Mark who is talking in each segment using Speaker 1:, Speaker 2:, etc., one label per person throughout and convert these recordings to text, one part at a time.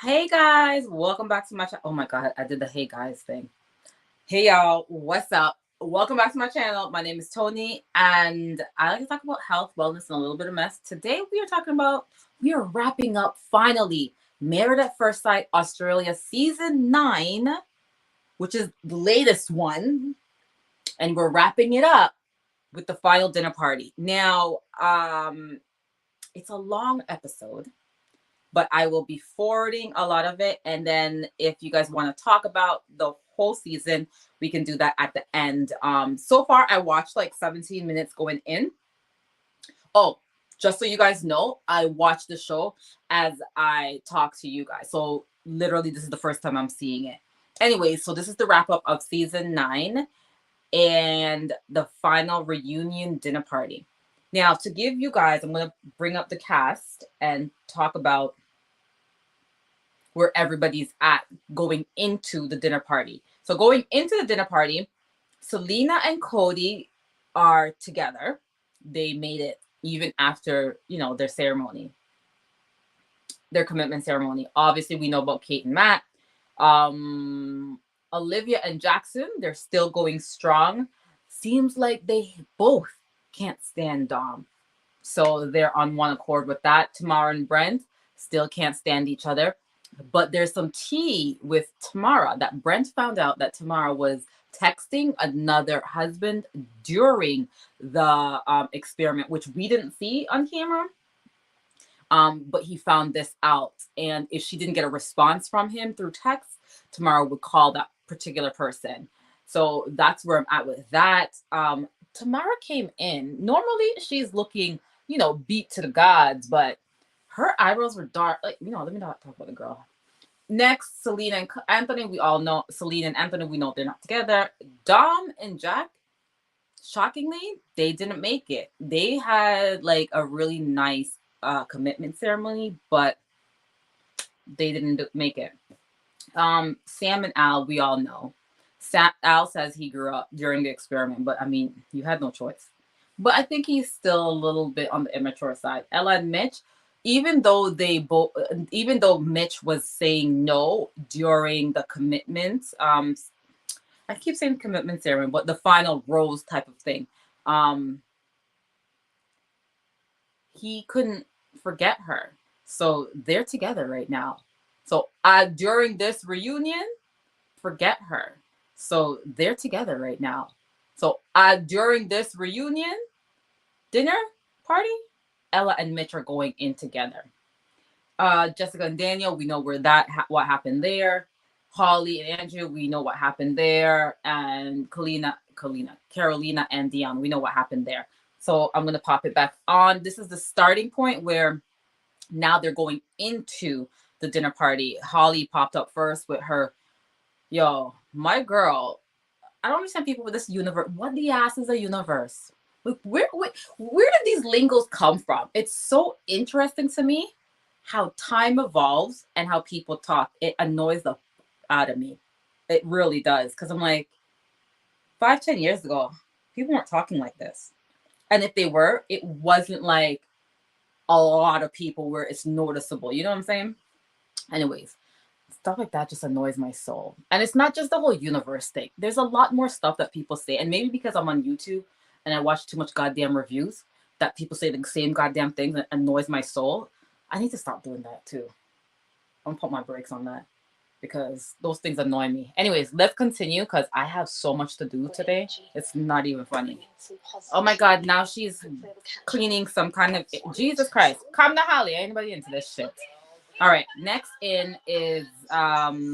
Speaker 1: Hey guys, welcome back to my channel. Oh my god, I did the hey guys thing. Hey y'all, what's up? Welcome back to my channel. My name is Tony, and I like to talk about health, wellness, and a little bit of mess. Today we are wrapping up finally Married at First Sight Australia Season 9, which is the latest one, and we're wrapping it up with the final dinner party. Now, it's a long episode, but I will be forwarding a lot of it. And then if you guys want to talk about the whole season, we can do that at the end. So far I watched like 17 minutes going in. Oh, just so you guys know, I watched the show as I talk to you guys. So literally this is the first time I'm seeing it. Anyway, so this is the wrap up of season 9 and the final reunion dinner party. Now, to give you guys, I'm going to bring up the cast and talk about where everybody's at going into the dinner party. So going into the dinner party, Selina and Cody are together. They made it even after, their ceremony, their commitment ceremony. Obviously, we know about Kate and Matt. Olivia and Jackson, they're still going strong. Seems like they both can't stand Dom. So they're on one accord with that. Tamara and Brent still can't stand each other. But there's some tea with Tamara that Brent found out that Tamara was texting another husband during the experiment, which we didn't see on camera. But he found this out. And if she didn't get a response from him through text, Tamara would call that particular person. So that's where I'm at with that. Tamara came in. Normally she's looking, beat to the gods, but her eyebrows were dark. Like, let me not talk about the girl. Next, Selina and Anthony. We all know Selina and Anthony. We know they're not together. Dom and Jack, shockingly, they didn't make it. They had like a really nice commitment ceremony, but they didn't make it. Sam and Al, we all know. Al says he grew up during the experiment, but I mean, you had no choice. But I think he's still a little bit on the immature side. Ella and Mitch, even though Mitch was saying no during the commitment, I keep saying commitment ceremony, but the final rose type of thing, he couldn't forget her. So they're together right now. So during this reunion, forget her. So they're together right now. So during this reunion dinner party, Ella and Mitch are going in together. Jessica and Daniel, we know what happened there. Holly and Andrew, we know what happened there. And Carolina and Dion, we know what happened there. So I'm going to pop it back on. This is the starting point where now they're going into the dinner party. Holly popped up first with her, my girl. I don't understand people with this universe. What the ass is a universe? Like, where did these lingos come from? It's so interesting to me how time evolves and how people talk. It annoys the out of me. It really does. Because I'm like, 5-10 years ago, people weren't talking like this. And if they were, it wasn't like a lot of people where it's noticeable. You know what I'm saying? Anyways, stuff like that just annoys my soul. And it's not just the whole universe thing. There's a lot more stuff that people say. And maybe because I'm on YouTube and I watch too much goddamn reviews that people say the same goddamn things that annoys my soul. I need to stop doing that too. I'm gonna put my brakes on that because those things annoy me. Anyways, let's continue because I have so much to do today. It's not even funny. Oh my god, now she's cleaning some kind of... Jesus Christ. Come to Holly. Ain't anybody into this shit. All right, next in is Al.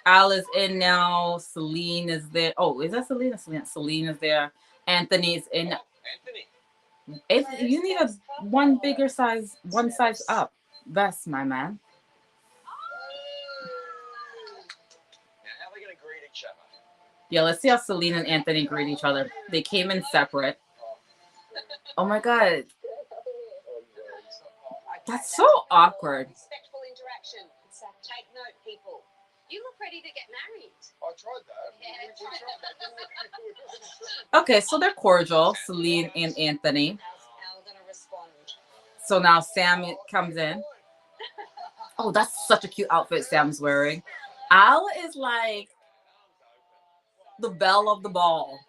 Speaker 1: Al is in now. Celine is there. Oh, is that Selena? Celine is there. Anthony's in. You need one size up. That's my man. Yeah, let's see how Celine and Anthony greet each other. They came in separate. Oh my god. That's so awkward. Respectful interaction. Take note, people. You look ready to get married. I tried that. Yeah. Okay, so they're cordial, Celine and Anthony. So now Sam comes in. Oh, that's such a cute outfit Sam's wearing. Al is like the belle of the ball.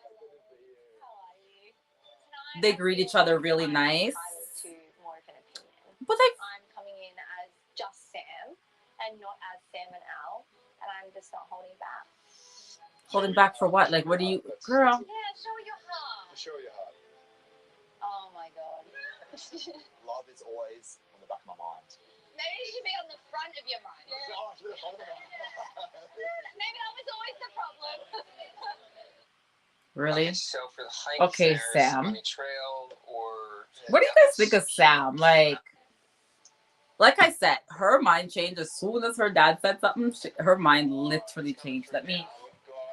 Speaker 1: They greet each other really nice. But
Speaker 2: I'm coming in as just Sam and not as Sam and Al, and I'm just not holding back.
Speaker 1: Holding back for what? Like, what do you, girl?
Speaker 2: Yeah, show your heart.
Speaker 3: Show your heart.
Speaker 2: Oh my god.
Speaker 3: Love is always on the back of my mind.
Speaker 2: Maybe it should be on the front of your mind.
Speaker 3: Yeah. Oh, it's really fun.
Speaker 2: Maybe that was always the problem.
Speaker 1: Really?
Speaker 4: So for the hike,
Speaker 1: Okay, Sam.
Speaker 4: trail or
Speaker 1: what do you guys think of Sam? Like I said, her mind changed as soon as her dad said something. Her mind literally changed. Let me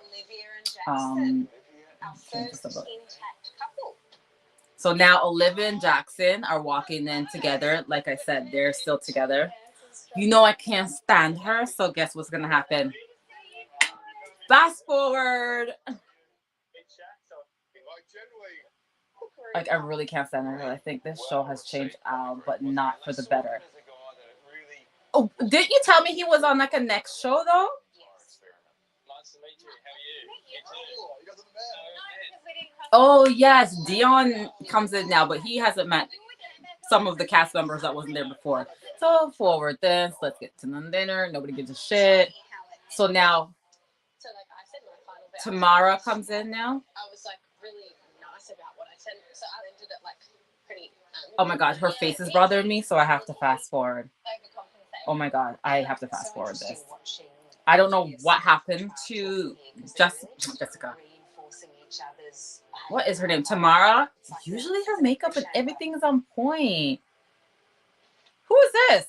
Speaker 2: Olivia and Jackson, our
Speaker 1: change this
Speaker 2: first
Speaker 1: a bit.
Speaker 2: intact couple.
Speaker 1: So now Olivia and Jackson are walking in together. Like I said, they're still together. You know I can't stand her, so guess what's gonna happen? Fast forward. Like, I really can't stand her. I think this show has changed Al, but not for the better. Oh, didn't you tell me he was on like a next show though?
Speaker 4: Nice to meet you.
Speaker 1: Oh yes, Dion comes in now, but he hasn't met some of the cast members that wasn't there before. So forward this, let's get to the dinner. Nobody gives a shit. So now Tamara comes in now.
Speaker 2: I was like really nice about what I said, so I did it like pretty.
Speaker 1: Oh my god, her face is bothering me, so I have to fast forward. Oh my god, I have to fast forward this. I don't know what happened to Jessica. What is her name? Tamara? Usually her makeup and everything is on point. Who is this?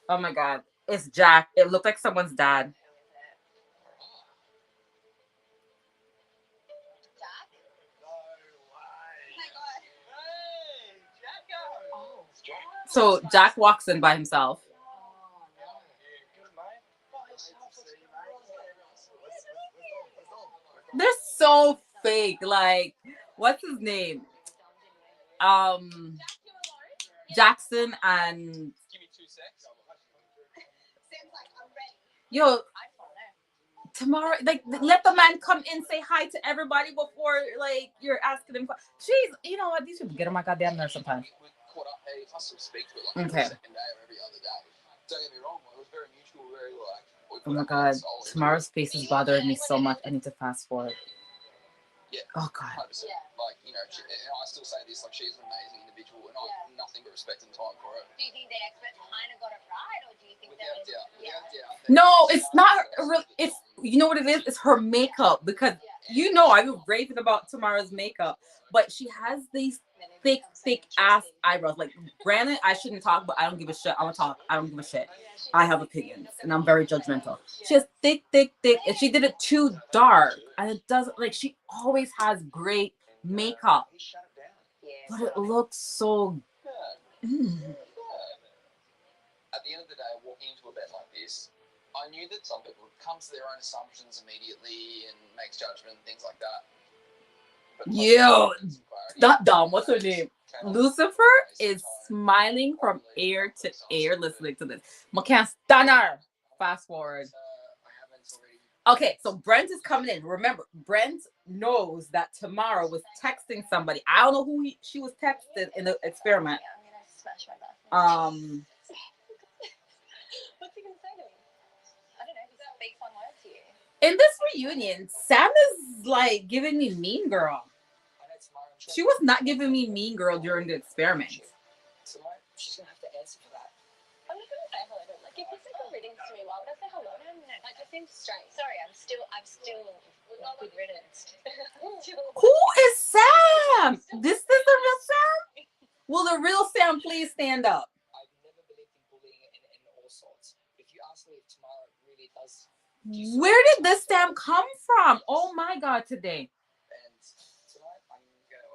Speaker 1: Oh my god, it's Jack. It looked like someone's dad. So Jack walks in by himself. They're so fake. Like, what's his name? Jackson and yo, Tamara, like, let the man come in, say hi to everybody before like you're asking him. Jeez, you know what? These people get on my goddamn nerves sometimes. Okay. Oh my god, Tamara's face is bothering me so much. I need to fast forward.
Speaker 4: Yeah.
Speaker 1: Oh god.
Speaker 4: 100%. Like, you know, I still say this, like, she's an amazing individual, and I have nothing but respect and time for her.
Speaker 2: Do you think the experts kind of got it right, or do you think
Speaker 4: Without doubt.
Speaker 1: No, it's not. It's, you know what it is? It's her makeup, because you know I've been raving about Tamara's makeup, but she has these thick ass eyebrows. Like, granted, I shouldn't talk, but I don't give a shit. I'm gonna talk. I don't give a shit. I have opinions, and I'm very judgmental. She has thick, and she did it too dark, and it doesn't, like, she always has great makeup, but it looks so.
Speaker 4: At the end of the day, walking into a bed like this, I knew that some people would come to their own assumptions immediately and make judgment and things like that.
Speaker 1: Yo, not dumb. What's her name? Lucifer is smiling from ear to ear listening to this. I can't stand her. Fast forward. Okay, so Brent is coming in. Remember, Brent knows that Tamara was texting somebody. I don't know who she was texting in the experiment.
Speaker 2: I'm gonna smash my bathroom. What's he gonna say to me? I don't know. He speaks one word to you.
Speaker 1: In this reunion, Sam is like giving me Mean Girl. She was not giving me Mean Girl during the experiment.
Speaker 4: She's gonna have to answer for that.
Speaker 2: I'm not gonna say hello to him. Like, if he's like reading to me, why would I say hello to him? No, like, it seems strange. Sorry, I'm still good riddance.
Speaker 1: Who is Sam? This is the real Sam? Will the real Sam please stand up?
Speaker 4: I've never believed in bullying in all sorts. If you ask me if Tamara really does.
Speaker 1: Where did this Sam come from? Oh my god, today.
Speaker 4: And tonight I'm gonna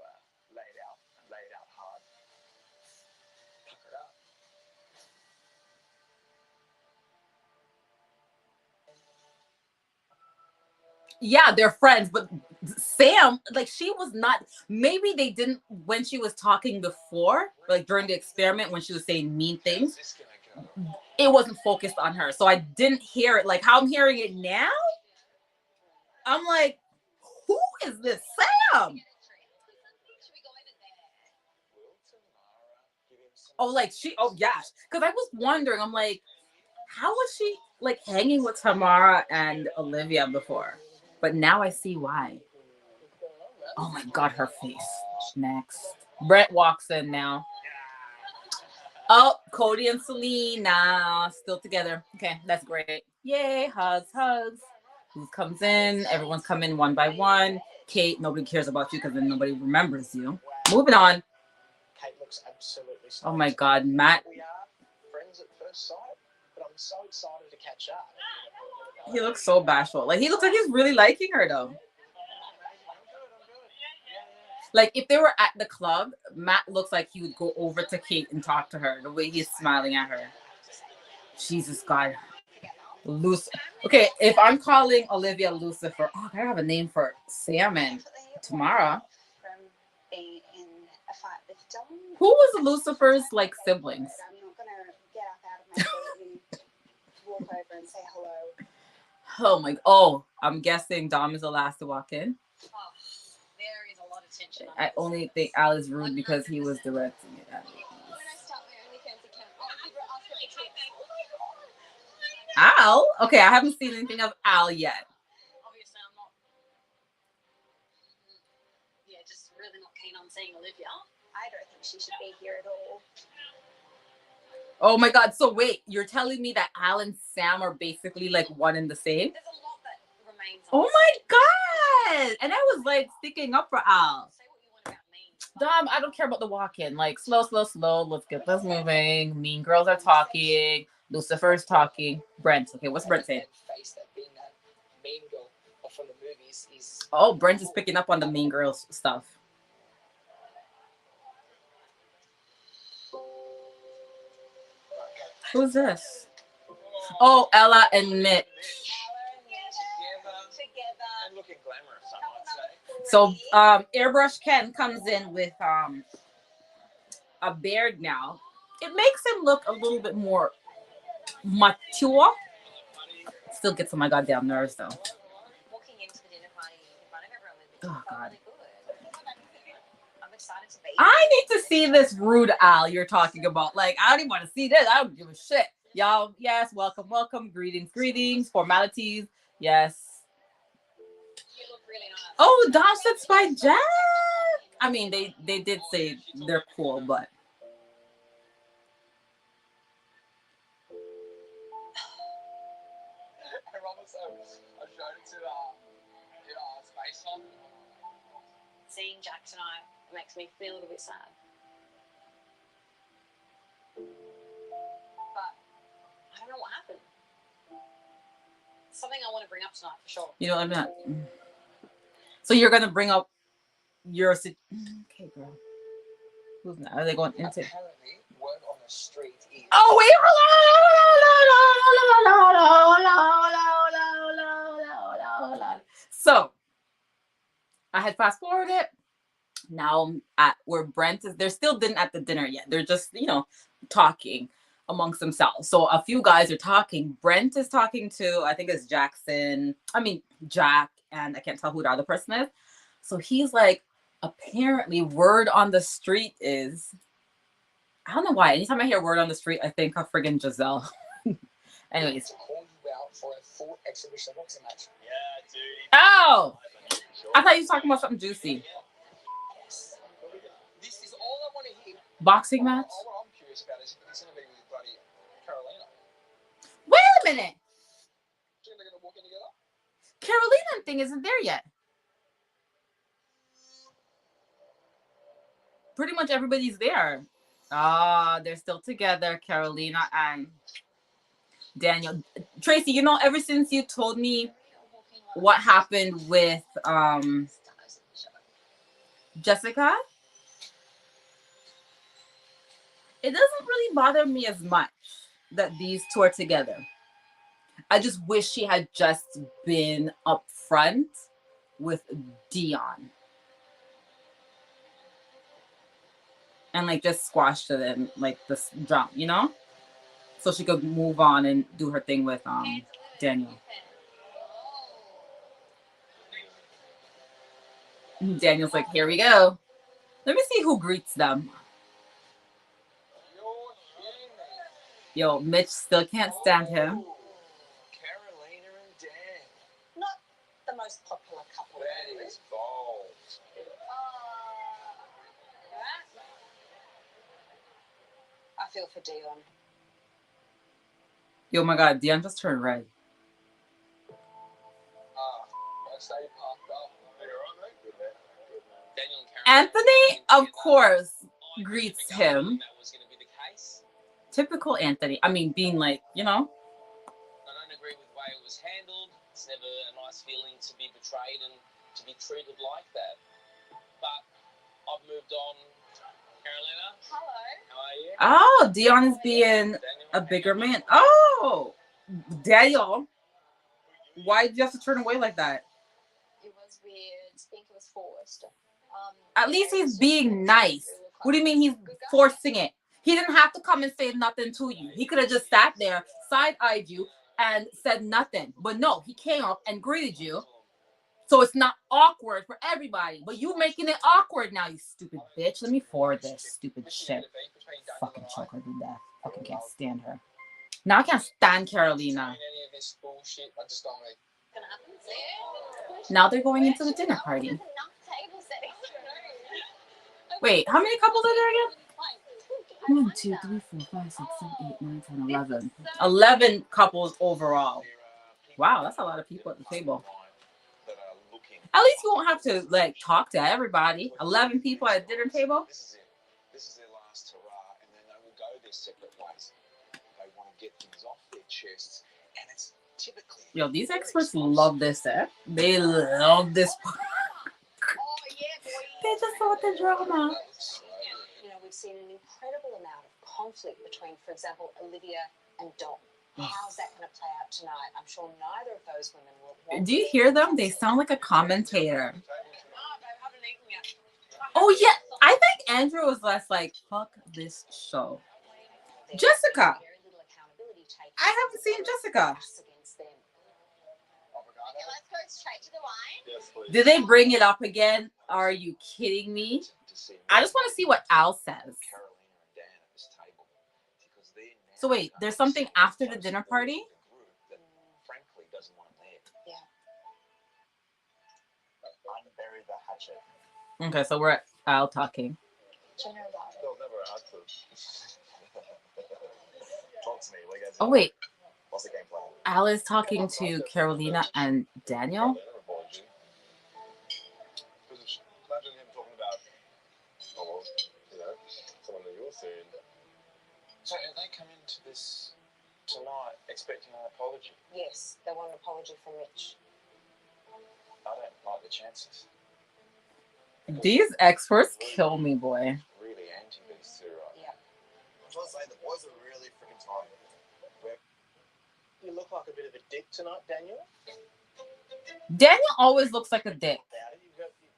Speaker 4: lay it out hard. Pucker it up.
Speaker 1: Yeah, they're friends, but Sam, like, she was not. Maybe they didn't when she was talking before, like during the experiment when she was saying mean things.
Speaker 4: How's this gonna go?
Speaker 1: It wasn't focused on her, so I didn't hear it like how I'm hearing it now. I'm like, who is this Sam?
Speaker 2: Should we go over there?
Speaker 4: Will Tamara give him some
Speaker 1: Oh, like she. Oh, yeah. Because I was wondering. I'm like, how was she like hanging with Tamara and Olivia before? But now I see why. Oh my God, her face. Next, Brett walks in now. Oh, Cody and Selena still together. Okay, that's great. Yay, hugs, hugs. Who comes in? Everyone's coming one by one. Kate, nobody cares about you because then nobody remembers you. Moving on.
Speaker 3: Kate looks absolutely
Speaker 1: Oh my God, Matt.
Speaker 3: We are friends at first sight, but I'm so excited to catch up.
Speaker 1: He looks so bashful. Like he looks like he's really liking her though. Like if they were at the club, Matt looks like he would go over to Kate and talk to her the way he's smiling at her. Jesus God. Lucifer. Okay, if I'm calling Olivia Lucifer, oh, I gotta have a name for Sam and Tamara.
Speaker 2: From being in a fight with Dom.
Speaker 1: Who was Lucifer's like siblings?
Speaker 2: I'm not gonna get up out of my seat and walk over and say hello.
Speaker 1: Oh my! Oh, I'm guessing Dom is the last to walk in.
Speaker 2: Oh, there is a lot of tension.
Speaker 1: I only think Al is rude because he was directing it at me.
Speaker 2: When I start my OnlyFans account, I'll give her ask her for tips.
Speaker 1: Al? Okay, I haven't seen anything of Al yet.
Speaker 2: Obviously, I'm not. Yeah, just really not keen on seeing Olivia. I don't think she should be here at all.
Speaker 1: Oh my God! So wait, you're telling me that Al and Sam are basically like one and the same?
Speaker 2: There's a lot that remains.
Speaker 1: Oh my God! And I was like sticking up for Al.
Speaker 2: Say what you want about me.
Speaker 1: Dom, I don't care about the walk-in. Like slow, slow, slow. Let's get this moving. Mean girls are talking. Lucifer's talking. Brent. Okay, what's Brent saying?
Speaker 4: That face, that being that mean girl from the movies is.
Speaker 1: Oh, Brent is picking up on the mean girls stuff. Who's this? Oh, Ella and Mitch.
Speaker 2: Together.
Speaker 3: And looking glamorous, I might say.
Speaker 1: So Airbrush Ken comes in with a beard now. It makes him look a little bit more mature. Still gets on my goddamn nerves though.
Speaker 2: Walking into the dinner party in front of everyone with
Speaker 1: Oh God.
Speaker 2: really good. I'm excited to be.
Speaker 1: I need to see this rude Al you're talking about. Like, I don't even want to see this. I don't give a shit. Y'all, yes, welcome, welcome. Greetings, greetings. Formalities, yes.
Speaker 2: You look really nice.
Speaker 1: Oh, Dom said Spy Jack. I mean, they did say they're cool, but
Speaker 4: I showed it to Space On.
Speaker 2: Seeing Jack tonight makes me feel a little bit sad. But I don't know what happened. Something I want to bring up tonight for sure.
Speaker 1: you know, I'm not. So you're gonna bring up your okay, girl. Who's not? Are they going into?
Speaker 4: Apparently, word on the street is.
Speaker 1: Oh wait! So I had fast forwarded. Now I'm at where Brent is. They're still didn't at the dinner yet. They're just talking amongst themselves. So a few guys are talking. Brent is talking to I think it's Jackson. I mean Jack, and I can't tell who the other person is. So he's like, apparently, word on the street is. I don't know why. Anytime I hear word on the street, I think of friggin' Giselle. Anyways.
Speaker 4: To call you out for a full exhibition boxing match.
Speaker 3: Yeah, dude.
Speaker 1: Oh! I thought you were talking about something juicy.
Speaker 4: Yes. This is all I want to hear.
Speaker 1: Boxing match?
Speaker 4: What I'm curious about is if it's going to be with bloody Carolina.
Speaker 1: Wait a minute!
Speaker 4: Do you think they're going to walk in together?
Speaker 1: Carolina thing isn't there yet. Pretty much everybody's there. Ah, they're still together, Carolina and Daniel. Tracy, ever since you told me what happened with Jessica, it doesn't really bother me as much that these two are together. I just wish she had just been upfront with Dion and like just squashed it in like this jump, you know, so she could move on and do her thing with Daniel. Daniel's like, here we go. Let me see who greets them. Yo, Mitch still can't stand him.
Speaker 4: Carolina and Dan.
Speaker 2: Not the most popular couple.
Speaker 4: That is bold.
Speaker 2: I feel for Dion.
Speaker 1: Yo, my God, Dion just turned red.
Speaker 4: I stay parked up. Daniel and Caroline
Speaker 1: Anthony, of course,
Speaker 4: I
Speaker 1: greets
Speaker 4: never
Speaker 1: him.
Speaker 4: imagined that was going to be the case.
Speaker 1: Typical Anthony. I mean, being like, you know.
Speaker 4: I don't agree with the way it was handled. It's never a nice feeling to be betrayed and to be treated like that. But I've moved on. Carolina,
Speaker 2: Hello.
Speaker 4: how are you?
Speaker 1: Oh, Dion is being a bigger man. Oh, Daniel. Why did you have to turn away like that?
Speaker 2: It was weird. I think it was forced.
Speaker 1: At least he's being nice. What do you mean he's forcing it? He didn't have to come and say nothing to you. He could have just sat there, side-eyed you, and said nothing. But no, he came up and greeted you. So it's not awkward for everybody. But you making it awkward now, you stupid bitch. Let me forward this stupid shit. Fucking choke her to death. Fucking can't stand her. Now I can't stand Carolina.
Speaker 4: Any of this bullshit, I just don't like.
Speaker 1: Now they're going into the dinner party. Wait, how many couples are there again? 1, 2, 3, 4, 5, 6, 7, 8, 9, 10, 11. 11 couples overall. Wow, that's a lot of people at the table. At least you won't have to like talk to everybody. 11 people at a dinner table.
Speaker 3: This is it. This is their last hurrah, and then they will go their separate ways. They want to get things off their chests, and it's typically.
Speaker 1: Yo, these experts love this, eh? They love this.
Speaker 2: Oh yeah, boy.
Speaker 1: They just want the drama.
Speaker 2: You know, we've seen an incredible amount of conflict between, for example, Olivia and Dom. How's that going to play out tonight? I'm sure neither of those women will.
Speaker 1: Do you hear them? They sound like a commentator.
Speaker 2: No, they haven't eaten yet.
Speaker 1: Oh yeah, I think Andrew was less like, fuck this show. Jessica. I haven't seen Jessica.
Speaker 2: Okay, let's go straight to the wine.
Speaker 3: Yes, please.
Speaker 1: Did they bring it up again? Are you kidding me? I just want to see what Al says.
Speaker 3: Carolina and Dan at this table, because they're now
Speaker 1: So wait, there's something after the dinner party?
Speaker 3: the group that frankly doesn't want them there.
Speaker 2: Yeah.
Speaker 3: Unbury the hatchet.
Speaker 1: Okay, so we're at Al talking.
Speaker 2: General love.
Speaker 3: They'll never answer. Talk to me. What do you guys
Speaker 1: Oh wait,
Speaker 3: What's the game plan?
Speaker 1: Al is talking to Carolina and Daniel.
Speaker 3: Carolina apology. Because imagine him talking about, oh well, you know, someone that you're seeing.
Speaker 4: So they come into this tonight expecting an apology.
Speaker 2: Yes, they want an apology from Mitch.
Speaker 4: I don't like the chances.
Speaker 1: These experts kill me, boy.
Speaker 4: Really anti these two, right?
Speaker 2: Yeah.
Speaker 3: I'm trying to say the boys are really freaking tired.
Speaker 5: You look like a bit of a dick tonight, Daniel.
Speaker 1: Daniel always looks like a dick.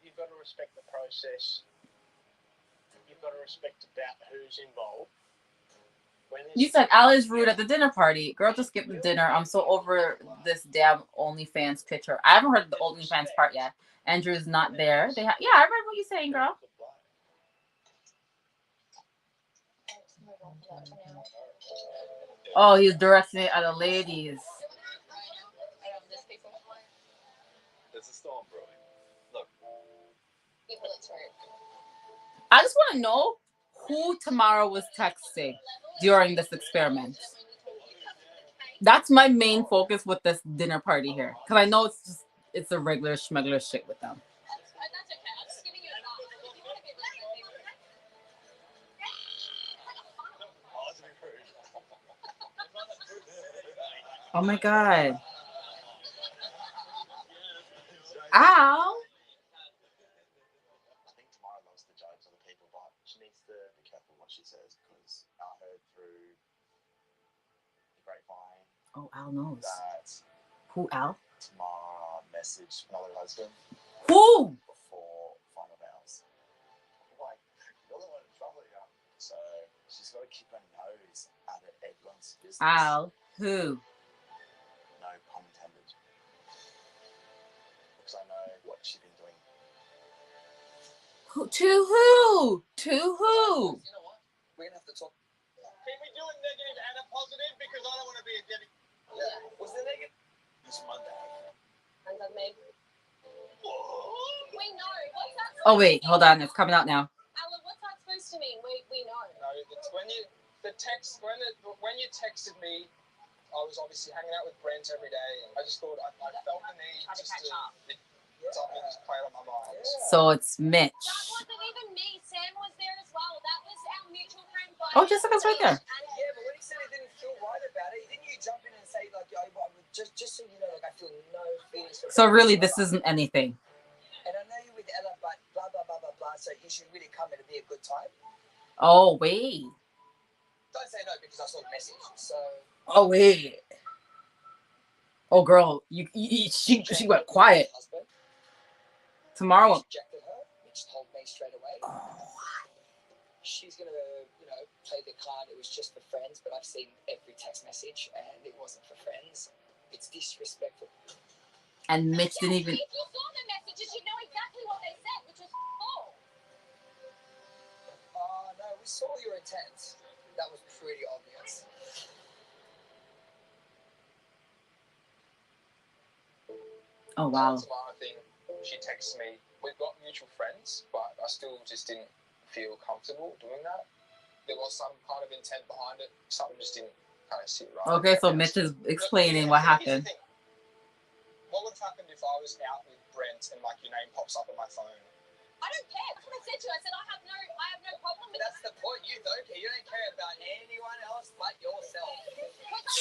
Speaker 5: You've got to respect the process. You've got to respect about who's involved.
Speaker 1: You said Al is rude at the dinner party. Girl, just skip the dinner. I'm so over this damn OnlyFans picture. I haven't heard the OnlyFans part yet. Andrew's not there. Yeah, I read what you're saying, girl. Oh, he's directing it at the ladies.
Speaker 3: There's a storm brewing. Look.
Speaker 1: I just want to know who Tamara was texting during this experiment. That's my main focus with this dinner party here. Because I know it's a regular schmegler shit with them. Oh my God. Ow.
Speaker 3: I think Tamara loves the jokes of the people, but she needs to be careful what she says, because I heard through the grapevine
Speaker 1: Oh, Al knows.
Speaker 3: that
Speaker 1: Who, Al?
Speaker 3: Tamara messaged another husband
Speaker 1: Who?
Speaker 3: before final vows. Like, you're the one in trouble here. So she's got to keep her nose out of everyone's business.
Speaker 1: Al. Who?
Speaker 3: No pun intended. Because I know what she's been doing.
Speaker 1: Who? To who? To who?
Speaker 4: You know what? We're gonna have to talk.
Speaker 5: Can we do a negative and a positive? Because I don't want to be a Debbie.
Speaker 4: Yeah. What's the negative?
Speaker 3: It's Monday.
Speaker 2: And then me. We know. What's that?
Speaker 1: Oh, wait. Hold on. It's coming out now.
Speaker 2: Alan, what's that supposed to mean? We know.
Speaker 4: No, it's when you texted me. I was obviously hanging out with Brent every day, and I just thought I felt the need
Speaker 2: Try to
Speaker 4: just
Speaker 2: catch up.
Speaker 4: something was playing on my mind.
Speaker 1: So it's Mitch.
Speaker 2: That wasn't even me. Sam was there as well. That was our mutual friend.
Speaker 1: Oh, Jessica's right there.
Speaker 6: Yeah, but when he said he didn't feel right about it, didn't you jump in and say, like, yo, just so you know, like, I feel no feelings for
Speaker 1: So
Speaker 6: Brent
Speaker 1: really, this
Speaker 6: whatsoever.
Speaker 1: isn't anything.
Speaker 6: And I know you're with Ella, but blah, blah, blah, blah, blah, so you should really come and it'll be a good time.
Speaker 1: Oh, wait.
Speaker 6: Don't say no because I saw the message. So
Speaker 1: Oh, wait. Oh, girl. She went quiet.
Speaker 6: husband
Speaker 1: Tomorrow.
Speaker 6: rejected her, which told me straight away.
Speaker 1: Oh.
Speaker 6: She's gonna, play the card. It was just for friends, but I've seen every text message, and it wasn't for friends. It's disrespectful.
Speaker 1: And Mitch didn't even.
Speaker 2: If you saw the messages, you know exactly what they said, which was full.
Speaker 6: No, we saw your intent. That was pretty obvious.
Speaker 1: Oh, wow.
Speaker 4: Tomorrow thing, she texts me. We've got mutual friends, but I still just didn't feel comfortable doing that. There was some kind of intent behind it. Something just didn't kind of sit right.
Speaker 1: Okay, so Mitch is explaining what happened.
Speaker 4: Here's the thing. What would have happened if I was out with Brent and like your name pops up on my phone?
Speaker 2: I don't care. That's what I said to you. I said I have no problem with
Speaker 6: That's the point. You don't care. You don't care about anyone else but yourself.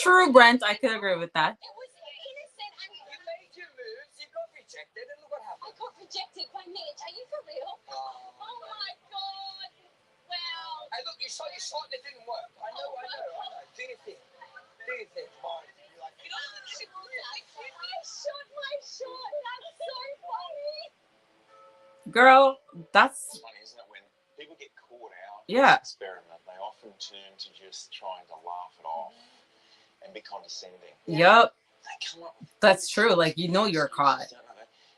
Speaker 1: True, Brent. I could agree with that.
Speaker 2: It was innocent and
Speaker 6: You made your moves. You got rejected, and look what
Speaker 2: I
Speaker 6: happened.
Speaker 2: got rejected by Mitch. Are you for real? Oh my god. Well.
Speaker 6: Hey, look, you shot, and it didn't work. I know. Do your thing. Fine. You're like,
Speaker 2: I shot my shot. That's so funny.
Speaker 1: Girl, that's.
Speaker 3: It's funny, isn't it? When people get caught out
Speaker 1: Yeah.
Speaker 3: in this experiment, they often turn to just trying to laugh it off and be condescending.
Speaker 1: Yup.
Speaker 3: They come up with
Speaker 1: That's true. Like, you know you're caught.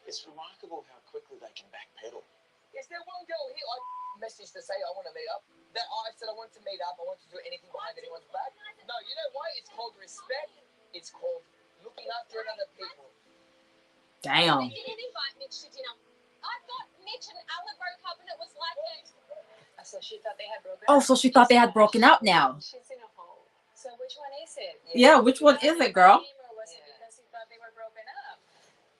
Speaker 3: It's remarkable how quickly they can backpedal.
Speaker 6: is there one girl here I messaged to say I want to meet up? That I said I want to meet up. I want to do anything behind anyone's back. No, you know why? It's called respect. It's called looking after other people.
Speaker 1: Damn.
Speaker 2: They didn't invite Mitch to dinner. I thought Mitch and Alan broke up and it was like a... So she thought they had broken up?
Speaker 1: Oh, so she thought they had broken out now.
Speaker 2: She's in a hole. So which one is it?
Speaker 1: Yeah, which one is it, girl?
Speaker 2: Or was it because he thought they were broken up?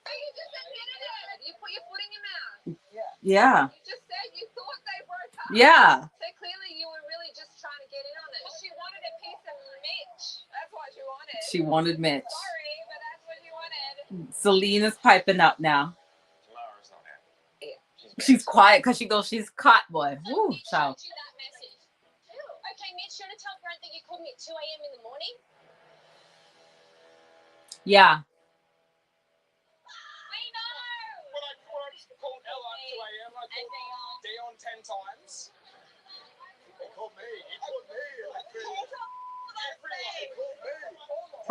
Speaker 2: Oh, you just admitted it. You put your foot in your mouth.
Speaker 1: Yeah.
Speaker 2: You just said you thought they broke up.
Speaker 1: Yeah.
Speaker 2: So clearly you were really just trying to get in on it. She wanted a piece of Mitch. That's what she wanted.
Speaker 1: She wanted Mitch.
Speaker 2: Sorry, but that's what she wanted.
Speaker 1: Selena's piping up now.
Speaker 3: Tamara's not happy.
Speaker 1: She's quiet because she goes, she's caught, boy.
Speaker 2: So
Speaker 1: Woo,
Speaker 2: Mitch
Speaker 1: child.
Speaker 2: showed you that message. Okay, Mitch, you want to tell Brent that you called me at 2 a.m. in the morning?
Speaker 1: Yeah.
Speaker 2: We know.
Speaker 4: When I called Ella at 2 a.m., I called Dion 10 times.
Speaker 3: He called me. He called me.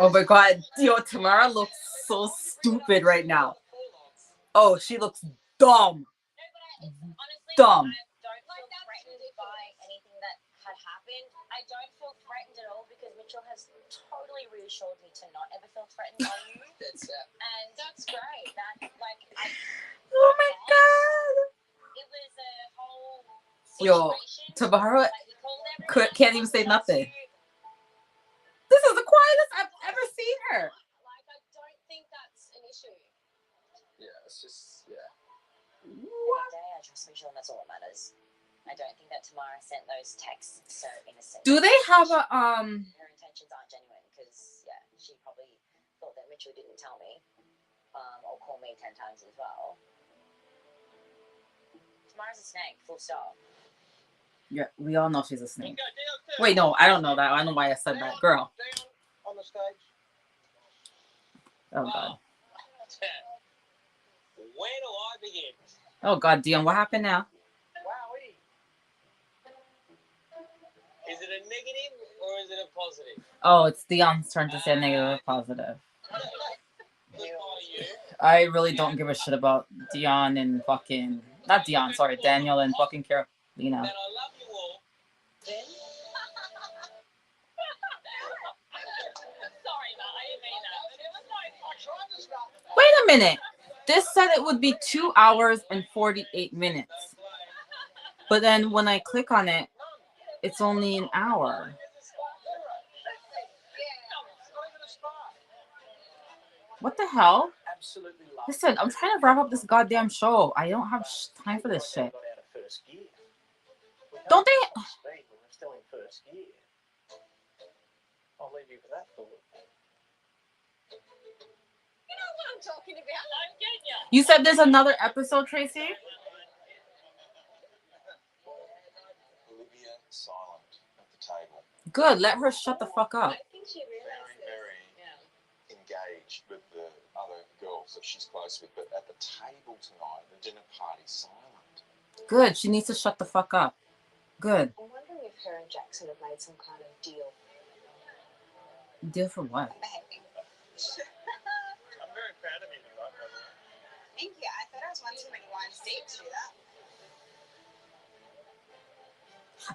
Speaker 1: Oh my God. Yo, Tamara looks so stupid right now. Oh, she looks dumb.
Speaker 2: Honestly,
Speaker 1: Dumb.
Speaker 2: I don't feel threatened by anything that had happened. I don't feel threatened at all because Mitchell has totally reassured me to not ever feel threatened by you. And that's great.
Speaker 1: Oh my God.
Speaker 2: It was a whole
Speaker 1: Yo,
Speaker 2: situation.
Speaker 1: Tamara
Speaker 2: Like, we called everyone.
Speaker 1: can't even say nothing. This is the quietest I've ever seen her.
Speaker 2: Like, I don't think that's an issue.
Speaker 4: Yeah, it's just, yeah.
Speaker 2: What? Day, I trust Mitchell, and that's all that matters. I don't think that Tamara sent those texts so innocent.
Speaker 1: Do they have a
Speaker 2: Her intentions aren't genuine because she probably thought that Mitchell didn't tell me, or call me 10 times as well. Tamara's a snake, full stop.
Speaker 1: Yeah, we all know she's a snake. Wait, no, I don't know that. I don't know why I said that. Girl.
Speaker 5: Dion on the stage.
Speaker 1: Oh God.
Speaker 4: Where do I begin?
Speaker 1: Oh God, Dion, what happened now?
Speaker 5: Wowie.
Speaker 4: Is it a negative or is it a positive?
Speaker 1: Oh, it's Dion's turn to say negative or positive.
Speaker 4: Goodbye, you.
Speaker 1: I really don't give a shit about Dion and fucking not Dion, sorry, Daniel and fucking Carolina.
Speaker 4: And I love you all.
Speaker 2: Then? Sorry, Matt, I didn't mean that. But it was
Speaker 5: I tried to start with that.
Speaker 1: Wait a minute. This said it would be 2 hours and 48 minutes. But then when I click on it, it's only an hour. What the hell?
Speaker 5: Absolutely love
Speaker 1: Listen, I'm trying to wrap up this goddamn show. I don't have time for this shit.
Speaker 5: Got out of first gear.
Speaker 1: Don't they?
Speaker 5: Speed when we're still in first gear. I'll leave you with that thought.
Speaker 2: You know what I'm talking about? I'm getting you.
Speaker 1: You said there's another episode, Tracy?
Speaker 3: Olivia silent at the table.
Speaker 1: Good. Let her shut the fuck up.
Speaker 2: I think she realized
Speaker 3: Very,
Speaker 2: this.
Speaker 3: very engaged with the other girls that she's close with. But at the table tonight, the dinner party, silent.
Speaker 1: Good. She needs to shut the fuck up. Good.
Speaker 2: I'm wondering if her and Jackson have made some kind of deal.
Speaker 1: Deal for what?
Speaker 2: Behaving.
Speaker 5: I'm very proud of you tonight, by the way.
Speaker 2: Thank you. I thought I was one too many wines deep to do that.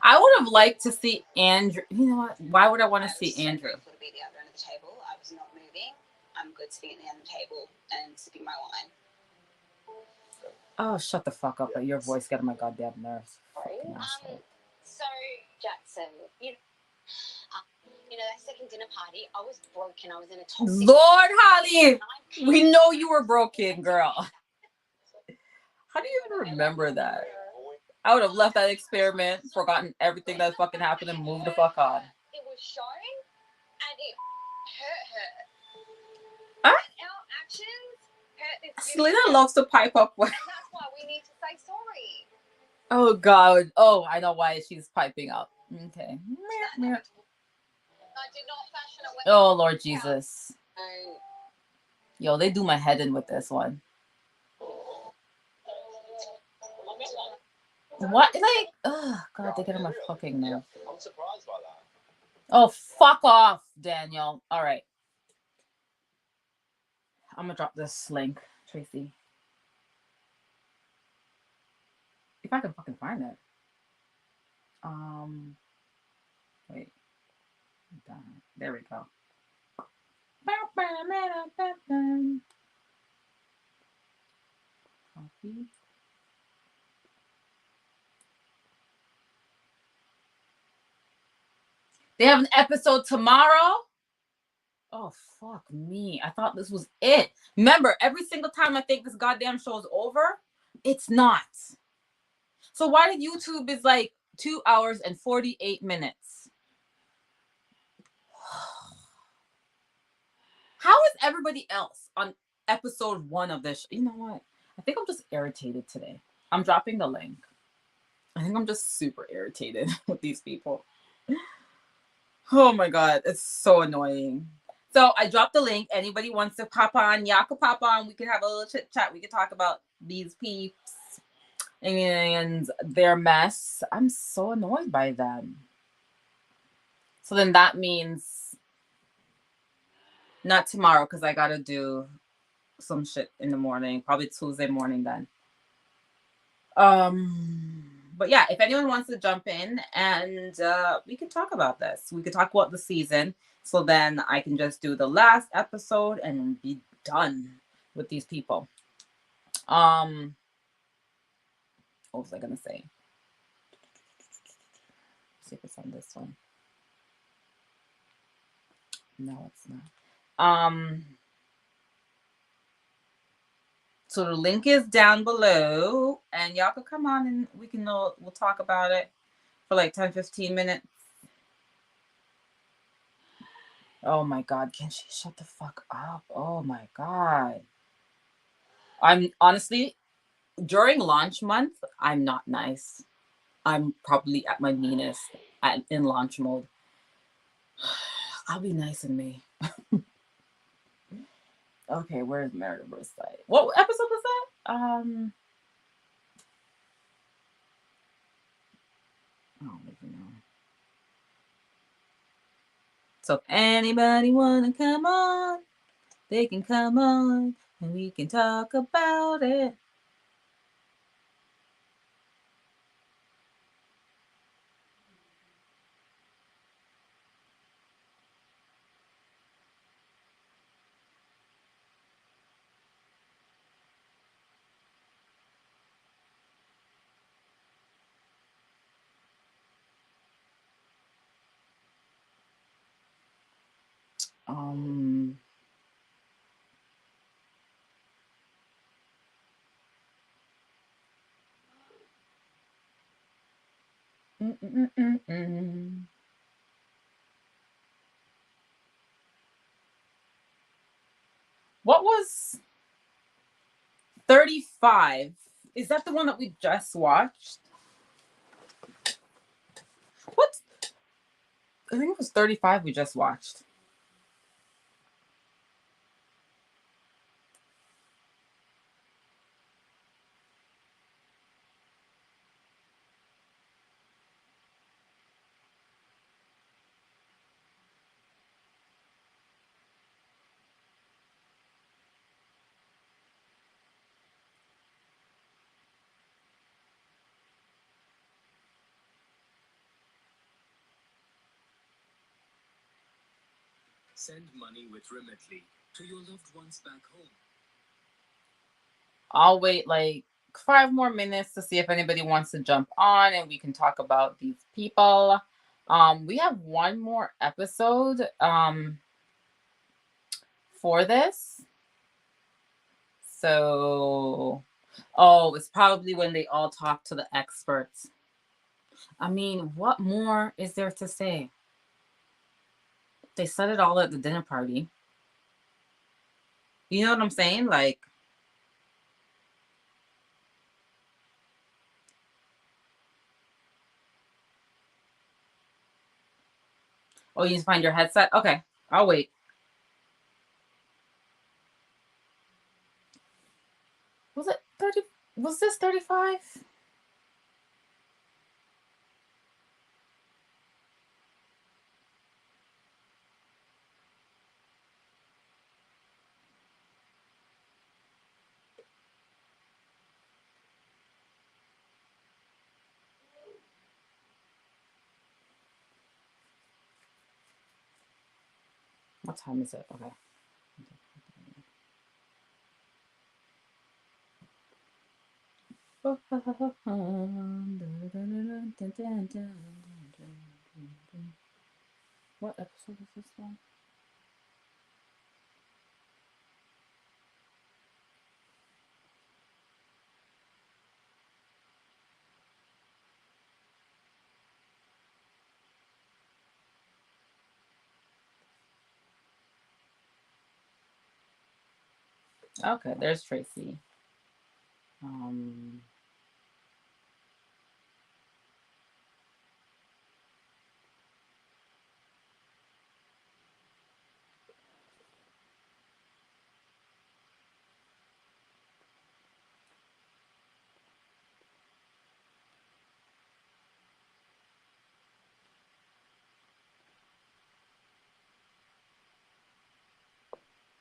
Speaker 1: I would have liked to see Andrew. You know what? Why would I want to see Andrew?
Speaker 2: I was so grateful to be at the other end of the table. I was not moving. I'm good sitting at the end of the table and sipping my wine.
Speaker 1: Oh, shut the fuck up. Your voice got on my goddamn nerves. Fucking asshole.
Speaker 2: So, Jackson, you know, that second dinner party, I was broken. I was in a toxic...
Speaker 1: Lord, Holly! We know you were broken, girl. How do you even remember that? I would have left that experiment, forgotten everything that fucking happened, and moved the fuck on.
Speaker 2: It was shown, and it hurt her.
Speaker 1: Huh?
Speaker 2: Our actions hurt this...
Speaker 1: Selena loves to pipe up.
Speaker 2: And that's why we need to say sorry.
Speaker 1: Oh, God. Oh, I know why she's piping up. Okay.
Speaker 2: I did not fashion a wedding.
Speaker 1: Oh, Lord Jesus. Yo, they do my head in with this one. What? Like, oh, God, they get on my fucking nerve.
Speaker 4: I'm surprised by that.
Speaker 1: Oh, fuck off, Daniel. All right. I'm going to drop this link, Tracy. If I can fucking find it. Wait. There we go. Copy. They have an episode tomorrow. Oh, fuck me. I thought this was it. Remember, every single time I think this goddamn show is over, it's not. So why did YouTube is like 2 hours and 48 minutes? How is everybody else on episode 1 of this? You know what? I think I'm just irritated today. I'm dropping the link. I think I'm just super irritated with these people. Oh my God, it's so annoying. So I dropped the link. Anybody wants to pop on, y'all can pop on. We can have a little chit chat. We can talk about these peeps and their mess. I'm so annoyed by them. So then that means not tomorrow because I got to do some shit in the morning, probably Tuesday morning then. But yeah, if anyone wants to jump in and we can talk about this. We could talk about the season. So then I can just do the last episode and be done with these people. What was I gonna say? Let's see if it's on this one. No, it's not. So the link is down below, and y'all can come on and we'll talk about it for like 10-15 minutes. Oh my God, can she shut the fuck up? Oh my God. I'm honestly, during launch month, I'm not nice. I'm probably at my meanest in launch mode. I'll be nice in May. Okay, where's Married at First Sight? What episode was that? I don't even know. So if anybody wanna come on, they can come on and we can talk about it. Um mm. What was 35? Is that the one that we just watched? What? I think it was 35 we just watched.
Speaker 7: Send money with Remitly to your loved ones back home.
Speaker 1: I'll wait like 5 more minutes to see if anybody wants to jump on and we can talk about these people. We have one more episode for this. So, oh, it's probably when they all talk to the experts. I mean, what more is there to say? They said it all at the dinner party. You know what I'm saying? Like, oh, you need to find your headset? Okay, I'll wait. Was it 30? Was this 35? What time is it? Okay. What episode is this one? Okay, there's Tracy.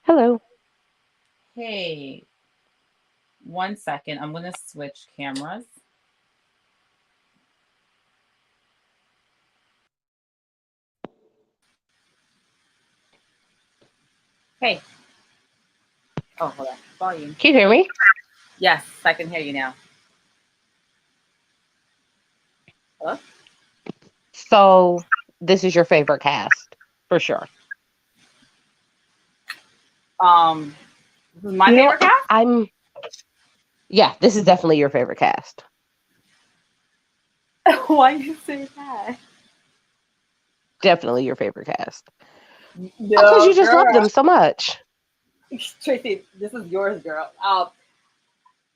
Speaker 8: Hello.
Speaker 1: Hey, 1 second. I'm gonna switch cameras. Hey. Oh, hold on. Volume.
Speaker 8: Can you hear me?
Speaker 1: Yes, I can hear you now. Hello?
Speaker 8: So this is your favorite cast, for sure.
Speaker 1: This is my
Speaker 8: You know,
Speaker 1: favorite cast?
Speaker 8: yeah, this is definitely your favorite cast.
Speaker 1: Why you say that?
Speaker 8: Definitely your favorite cast. Because
Speaker 1: No,
Speaker 8: you just love
Speaker 1: girl.
Speaker 8: them so much.
Speaker 1: Tracy, this is yours, girl.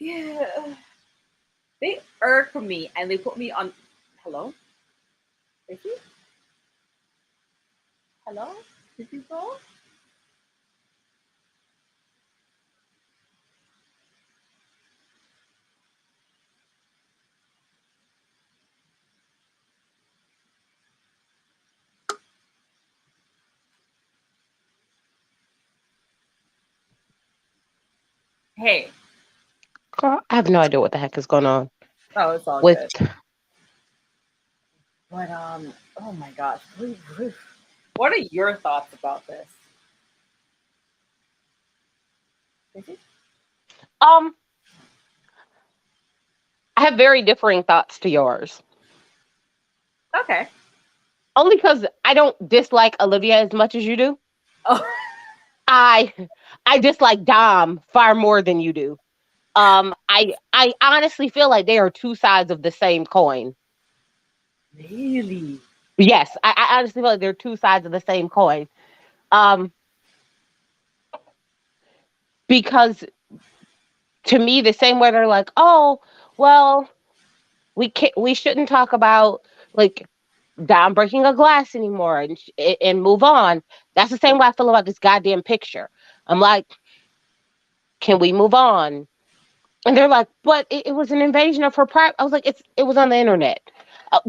Speaker 1: Yeah. They irk me and they put me on. Hello? Tracy? Hello? Did you go? Hey,
Speaker 8: Girl, I have no idea what the heck is going on
Speaker 1: oh, it's all
Speaker 8: with.
Speaker 1: good. But oh my gosh, what are your thoughts about this?
Speaker 8: Um, I have very differing thoughts to yours.
Speaker 1: Okay.
Speaker 8: Only because I don't dislike Olivia as much as you do.
Speaker 1: Oh,
Speaker 8: I I dislike Dom far more than you do. I honestly feel like they are two sides of the same coin.
Speaker 1: really?
Speaker 8: Yes, I honestly feel like they're two sides of the same coin. Um, because to me, the same way they're like, oh, well, we shouldn't talk about like Dom breaking a glass anymore and move on. That's the same way I feel about this goddamn picture. I'm like, can we move on? And they're like, but it was an invasion of her private. I was like, it was on the internet.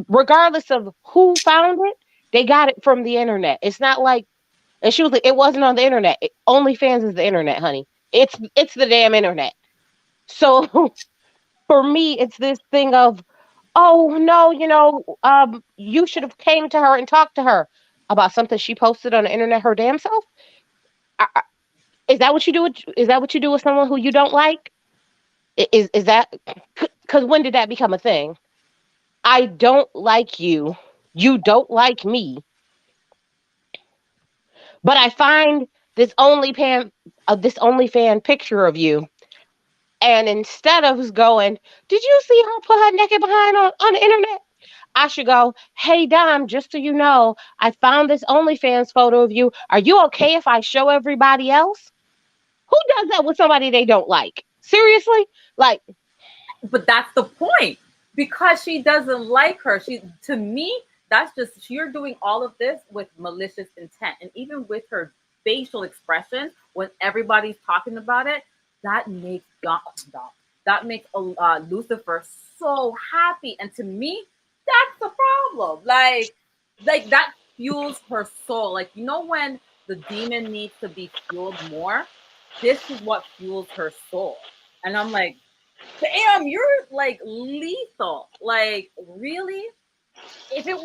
Speaker 8: Regardless of who found it, they got it from the internet. It's not like, and she was like, it wasn't on the internet. OnlyFans is the internet, honey. It's the damn internet. So for me, it's this thing of, oh no, you should have came to her and talked to her about something she posted on the internet her damn self. Is that what you do? Is that what you do with someone who you don't like? Is that because when did that become a thing? I don't like you. You don't like me. But I find this OnlyFan picture of you, and instead of going, did you see her put her naked behind on the internet? I should go, hey Dom, just so you know, I found this OnlyFans photo of you. Are you okay if I show everybody else? Who does that with somebody they don't like? Seriously? Like,
Speaker 1: But that's the point. Because she doesn't like her. She to me, that's just you're doing all of this with malicious intent. And even with her facial expressions, when everybody's talking about it, that makes that makes Lucifer so happy. And to me, that's the problem. Like that fuels her soul. Like when the demon needs to be fueled more, this is what fuels her soul. And I'm like, damn, you're like lethal. Like, really? If it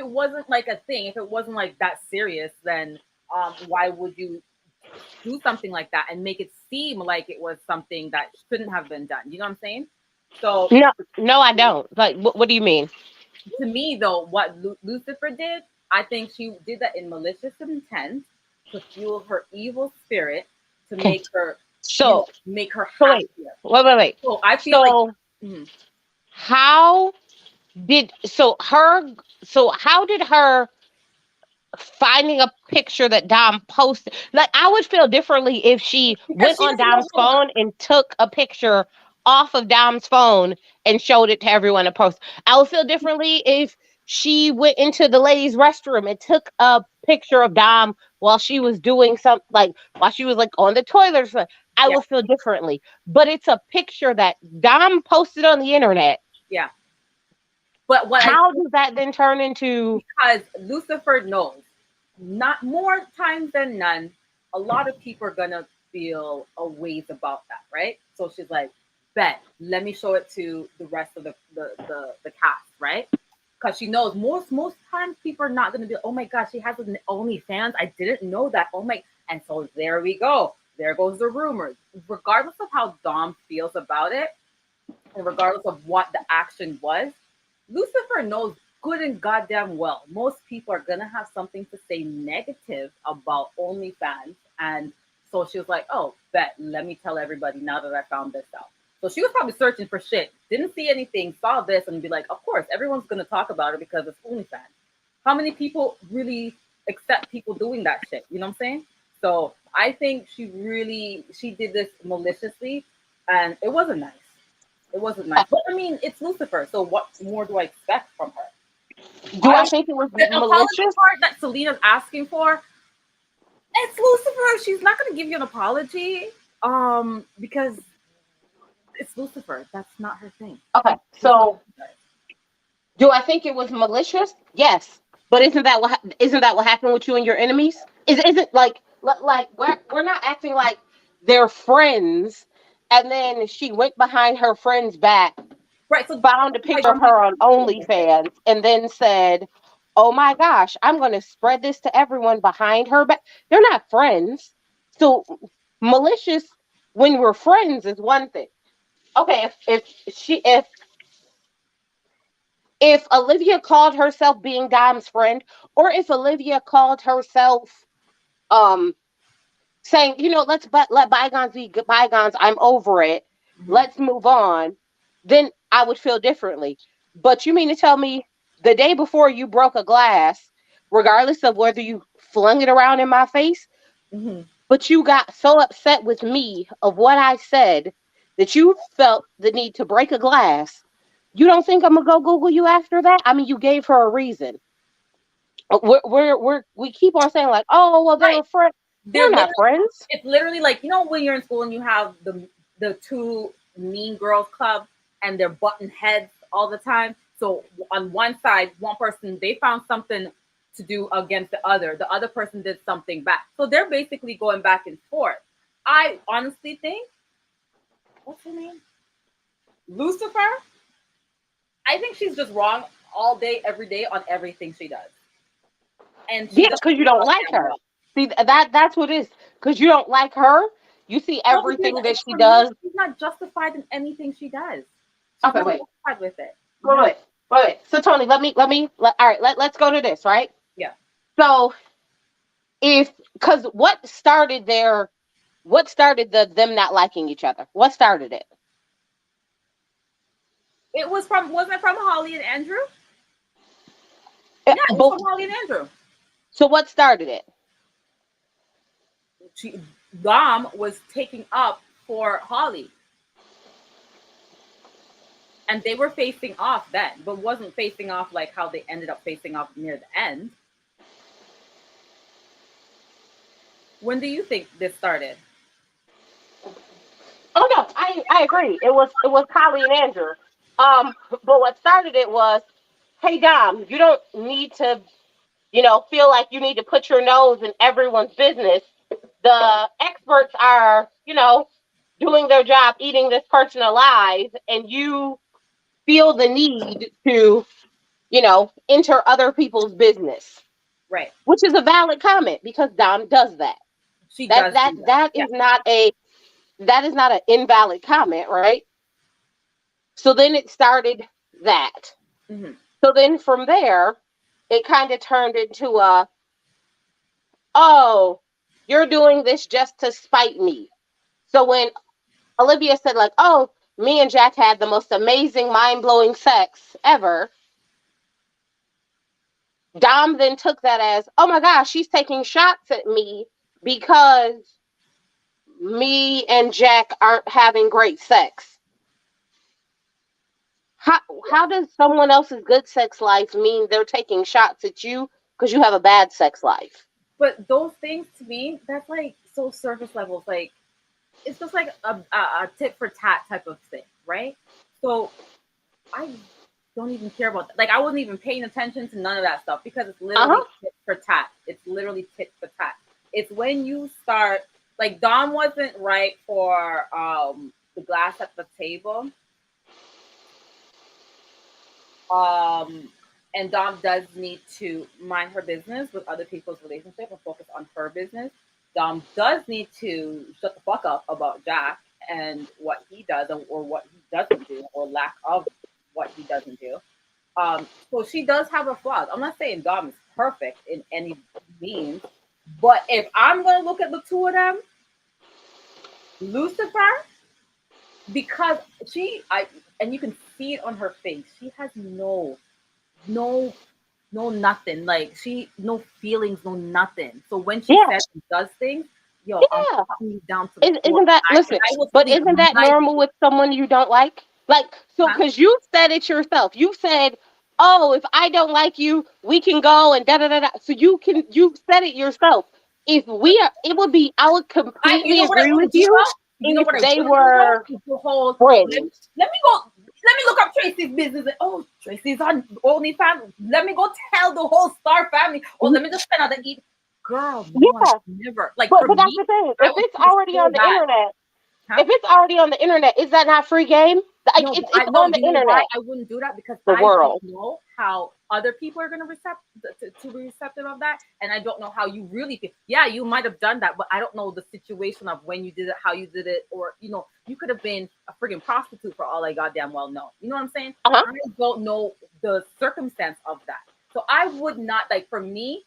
Speaker 1: wasn't like a thing, if it wasn't like that serious, then why would you do something like that and make it seem like it was something that shouldn't have been done? You know what I'm saying? So
Speaker 8: no, no, I don't. Like, what do you mean?
Speaker 1: to me though, what Lucifer did, I think she did that in malicious intent to fuel her evil spirit to
Speaker 8: Okay.
Speaker 1: make her,
Speaker 8: So,
Speaker 1: make her
Speaker 8: so wait,
Speaker 1: happier.
Speaker 8: wait.
Speaker 1: So I feel like,
Speaker 8: So,
Speaker 1: mhm.
Speaker 8: how did how did her finding a picture that Dom posted. Like I would feel differently if she
Speaker 1: Because
Speaker 8: went
Speaker 1: she
Speaker 8: on
Speaker 1: doesn't know
Speaker 8: Dom's
Speaker 1: who.
Speaker 8: phone and took a picture off of Dom's phone and showed it to everyone to post. I would feel differently if she went into the ladies' restroom and took a picture of Dom while she was doing something like while she was like on the toilet or something. I
Speaker 1: Yeah,
Speaker 8: would feel differently. But it's a picture that Dom posted on the internet.
Speaker 1: yeah. But what I
Speaker 8: How does that then turn into
Speaker 1: because Lucifer knows, not more times than none, a lot of people are gonna feel a ways about that, right? So she's like, bet, let me show it to the rest of the cast, right? Because she knows most times people are not gonna be, oh my gosh, she has an OnlyFans. I didn't know that. Oh my, and so there we go. There goes the rumors. Regardless of how Dom feels about it, and regardless of what the action was, Lucifer knows good and goddamn well most people are gonna have something to say negative about OnlyFans, and so she was like, "Oh, bet, let me tell everybody now that I found this out." So she was probably searching for shit, didn't see anything, saw this, and be like, "Of course, everyone's gonna talk about it because it's OnlyFans." How many people really accept people doing that shit? You know what I'm saying? So I think she did this maliciously, and it wasn't nice. It wasn't nice. But I mean, it's Lucifer, so what more do I expect from her?
Speaker 8: do
Speaker 1: I
Speaker 8: I
Speaker 1: don't
Speaker 8: think it was
Speaker 1: the apology
Speaker 8: malicious?
Speaker 1: part that Selena's asking for, it's Lucifer. She's not gonna give you an apology. Because it's Lucifer. That's not her thing.
Speaker 8: Okay,
Speaker 1: That's what
Speaker 8: so do I think it was malicious? Yes, but isn't that what happened with you and your enemies? Isn't like we're not acting like they're friends And then she went behind her friend's back,
Speaker 1: Right. So
Speaker 8: found a
Speaker 1: I
Speaker 8: picture of
Speaker 1: don't
Speaker 8: her on OnlyFans, and then said, "Oh my gosh, I'm going to spread this to everyone behind her back." They're not friends. So malicious when we're friends is one thing. Okay, if Olivia called herself being Dom's friend, or if Olivia called herself um saying, let bygones be bygones, I'm over it,
Speaker 1: Mhm.
Speaker 8: let's move on, then I would feel differently. But you mean to tell me the day before you broke a glass, regardless of whether you flung it around in my face,
Speaker 1: Mhm.
Speaker 8: but you got so upset with me of what I said that you felt the need to break a glass? You don't think I'm gonna go Google you after that? I mean, you gave her a reason. We keep on saying like, oh well, they
Speaker 1: Right.
Speaker 8: were friends.
Speaker 1: They're
Speaker 8: They're not
Speaker 1: literally.
Speaker 8: friends.
Speaker 1: It's literally like, when you're in school and you have the two mean girls club, and they're button heads all the time. So on one side, one person, they found something to do against the other person did something back. So they're basically going back and forth. I honestly think, what's her name? Lucifer. I think she's just wrong all day, every day on everything she does. And she
Speaker 8: Yeah,
Speaker 1: does
Speaker 8: because you
Speaker 1: it
Speaker 8: don't
Speaker 1: on
Speaker 8: like her.
Speaker 1: camera.
Speaker 8: See, that's what it is. Because you don't like her. You see
Speaker 1: No, because
Speaker 8: everything that
Speaker 1: it's,
Speaker 8: she
Speaker 1: for me,
Speaker 8: does.
Speaker 1: she's not justified in anything she does. She's
Speaker 8: Okay,
Speaker 1: not
Speaker 8: wait,
Speaker 1: justified with it.
Speaker 8: wait,
Speaker 1: No.
Speaker 8: wait, wait. So Tony, all right, let's go to this, right?
Speaker 1: Yeah.
Speaker 8: So if, because what started them not liking each other? What started it?
Speaker 1: Wasn't it from Holly and Andrew? Yeah, it was
Speaker 8: Both.
Speaker 1: from Holly and Andrew.
Speaker 8: So what started it?
Speaker 1: She Dom was taking up for Holly, and they were facing off then, but wasn't facing off like how they ended up facing off near the end. When do you think this started?
Speaker 8: Oh no, I agree. It was Holly and Andrew. But what started it was, hey Dom, you don't need to, feel like you need to put your nose in everyone's business. The experts are, doing their job, eating this person alive, and you feel the need to, enter other people's business,
Speaker 1: Right.
Speaker 8: which is a valid comment because Dom does that.
Speaker 1: She
Speaker 8: That
Speaker 1: does
Speaker 8: that
Speaker 1: do that.
Speaker 8: that
Speaker 1: Yeah.
Speaker 8: is not a that is not an invalid comment, right? So then it started that.
Speaker 1: Hmm.
Speaker 8: So then from there, it kind of turned into a, oh, you're doing this just to spite me. So when Olivia said, like, oh, me and Jack had the most amazing, mind blowing sex ever, Dom then took that as, oh my gosh, she's taking shots at me because me and Jack aren't having great sex. How, how does someone else's good sex life mean they're taking shots at you because you have a bad sex life?
Speaker 1: But those things to me, that's like so surface level. It's like, it's just like a tit for tat type of thing, right? So I don't even care about that. Like, I wasn't even paying attention to none of that stuff because it's
Speaker 8: Uh
Speaker 1: literally
Speaker 8: huh.
Speaker 1: tit for tat. It's literally tit for tat. It's when you start, like, Dom wasn't right for the glass at the table. Um and Dom does need to mind her business with other people's relationship and focus on her business. Dom does need to shut the fuck up about Jack and what he does, or what he doesn't do, or lack of what he doesn't do. So she does have her flaws. I'm not saying Dom is perfect in any means, but if I'm gonna look at the two of them, Lucifer, because I and you can see it on her face, she has no nothing. Like, she no feelings, no nothing. So when she
Speaker 8: Yeah,
Speaker 1: says and does things, yo, I'm
Speaker 8: yeah.
Speaker 1: cutting you down to the core.
Speaker 8: Isn't that, listen,
Speaker 1: I will
Speaker 8: but
Speaker 1: sleep
Speaker 8: isn't that
Speaker 1: my
Speaker 8: normal with someone you don't like? Like, so,
Speaker 1: huh?
Speaker 8: because you said it yourself. You said, oh, if I don't like you, we can go and da da da da. So you said it yourself. If we are, it would be, I would
Speaker 1: You
Speaker 8: completely
Speaker 1: know what I
Speaker 8: agree with
Speaker 1: wouldn't do
Speaker 8: you
Speaker 1: though? You know
Speaker 8: if
Speaker 1: what I
Speaker 8: they
Speaker 1: wouldn't do though?
Speaker 8: were
Speaker 1: Is the whole
Speaker 8: friends.
Speaker 1: let me go. Let me look up Tracy's business. And, oh, Tracy's on OnlyFans. Let me go tell the whole Star family. Oh, let me just send out the eat. Girl, no, I
Speaker 8: Yeah,
Speaker 1: never. Like,
Speaker 8: but
Speaker 1: for
Speaker 8: that's
Speaker 1: me,
Speaker 8: the thing.
Speaker 1: I
Speaker 8: If
Speaker 1: would
Speaker 8: it's
Speaker 1: feel
Speaker 8: already
Speaker 1: so
Speaker 8: on the
Speaker 1: bad.
Speaker 8: internet,
Speaker 1: Huh?
Speaker 8: If it's already on the internet, is that not free game? Like
Speaker 1: No, but
Speaker 8: it's
Speaker 1: I
Speaker 8: on
Speaker 1: know.
Speaker 8: the
Speaker 1: You know why
Speaker 8: internet.
Speaker 1: I wouldn't do that? Because
Speaker 8: The
Speaker 1: I don't
Speaker 8: world.
Speaker 1: know how other people are gonna to be receptive of that, and I don't know how you really feel. Yeah, you might have done that, but I don't know the situation of when you did it, how you did it, or you could have been a friggin' prostitute for all I goddamn well know. You know what I'm saying?
Speaker 8: Uh-huh.
Speaker 1: I don't know the circumstance of that, so I would not like. For me,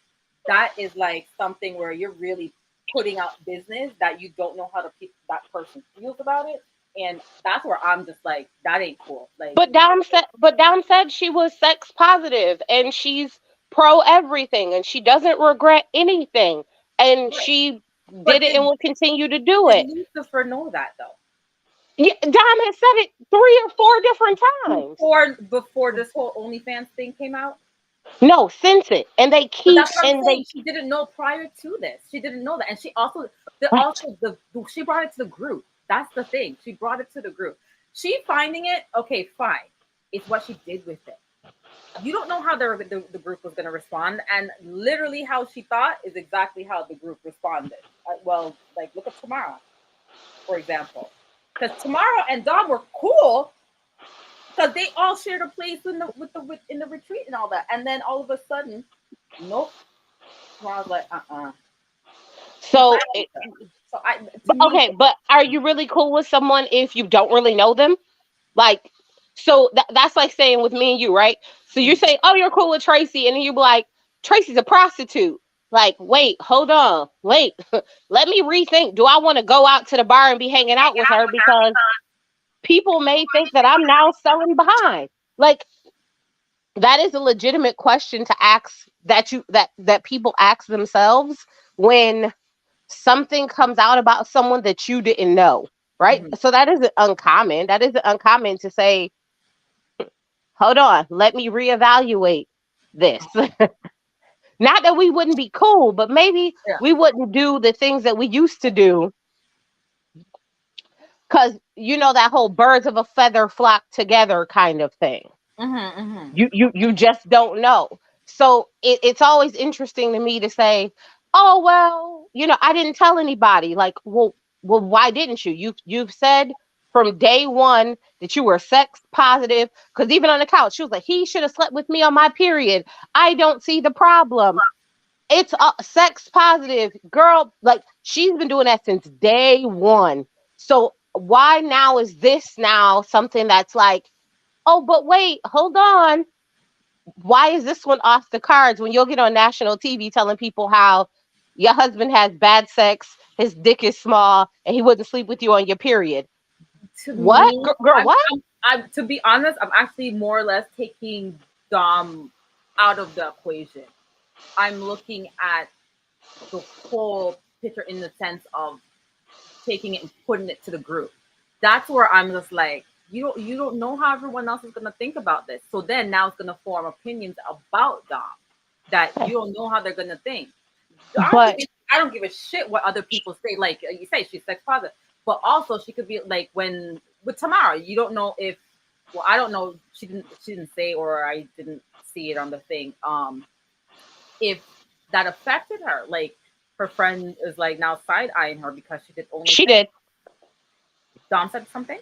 Speaker 1: that is like something where you're really putting out business that you don't know how that person feels about it, and that's where I'm just like, that ain't cool. Like,
Speaker 8: But Dom said she was sex positive and she's pro everything and she doesn't regret anything and
Speaker 1: right.
Speaker 8: she did
Speaker 1: But
Speaker 8: it and will continue to do
Speaker 1: did
Speaker 8: it.
Speaker 1: Lucifer know that though?
Speaker 8: Yeah, Dom has said it 3 or 4 different times.
Speaker 1: Before this whole OnlyFans thing came out?
Speaker 8: No, since it, and they
Speaker 1: But
Speaker 8: keep
Speaker 1: that's what I'm
Speaker 8: and they
Speaker 1: saying. She didn't know prior to this. She didn't know that, and she also
Speaker 8: what?
Speaker 1: she brought it to the group. That's the thing. She brought it to the group. She finding it okay, fine. It's what she did with it. You don't know how the group was going to respond, and literally how she thought is exactly how the group responded. Well, like look at Tamara, for example, because Tamara and Dom were cool because they all shared a place in the retreat and all that, and then all of a sudden, nope. Tamara's like, she's
Speaker 8: So
Speaker 1: silent. So to
Speaker 8: but,
Speaker 1: me,
Speaker 8: okay, but are you really cool with someone if you don't really know them? Like, so that's like saying with me and you, right? So you
Speaker 1: mm,
Speaker 8: say, oh, you're cool with Tracy, and then you be like, Tracy's a prostitute. Like, wait, hold on, wait, let me rethink. Do I want to go out to the bar and be hanging out with her because people may think that I'm now selling behind? Like, that is a legitimate question to ask that people ask themselves when something comes out about someone that you didn't know, right?
Speaker 1: mhm,
Speaker 8: So that isn't uncommon. That isn't uncommon to say, hold on, let me reevaluate this. Not that we wouldn't be cool, but maybe
Speaker 1: yeah,
Speaker 8: we wouldn't do the things that we used to do because that whole birds of a feather flock together kind of thing.
Speaker 1: mhm.
Speaker 8: You just don't know. So it's always interesting to me to say, oh well, I didn't tell anybody. Like, well, why didn't you? You've said from day one that you were sex positive. Because even on the couch, she was like, he should have slept with me on my period. I don't see the problem. It's sex positive, girl. Like she's been doing that since day one. So why now is this now something that's like, oh, but wait, hold on, why is this one off the cards when you'll get on national TV telling people how your husband has bad sex, his dick is small, and he wouldn't sleep with you on your period?
Speaker 1: To
Speaker 8: What,
Speaker 1: me,
Speaker 8: girl? What?
Speaker 1: to be honest, I'm actually more or less taking Dom out of the equation. I'm looking at the whole picture in the sense of taking it and putting it to the group. That's where I'm just like, you don't know how everyone else is gonna think about this. So then now it's gonna form opinions about Dom that you don't know how they're gonna think.
Speaker 8: But
Speaker 1: I don't give a shit what other people say. Like you say, she's sex positive, but also she could be like when with Tamara, you don't know if. Well, I don't know. She didn't say, or I didn't see it on the thing. If that affected her, like her friend is like now side eyeing her because she did
Speaker 8: she
Speaker 1: OnlyFans.
Speaker 8: did.
Speaker 1: Dom said something.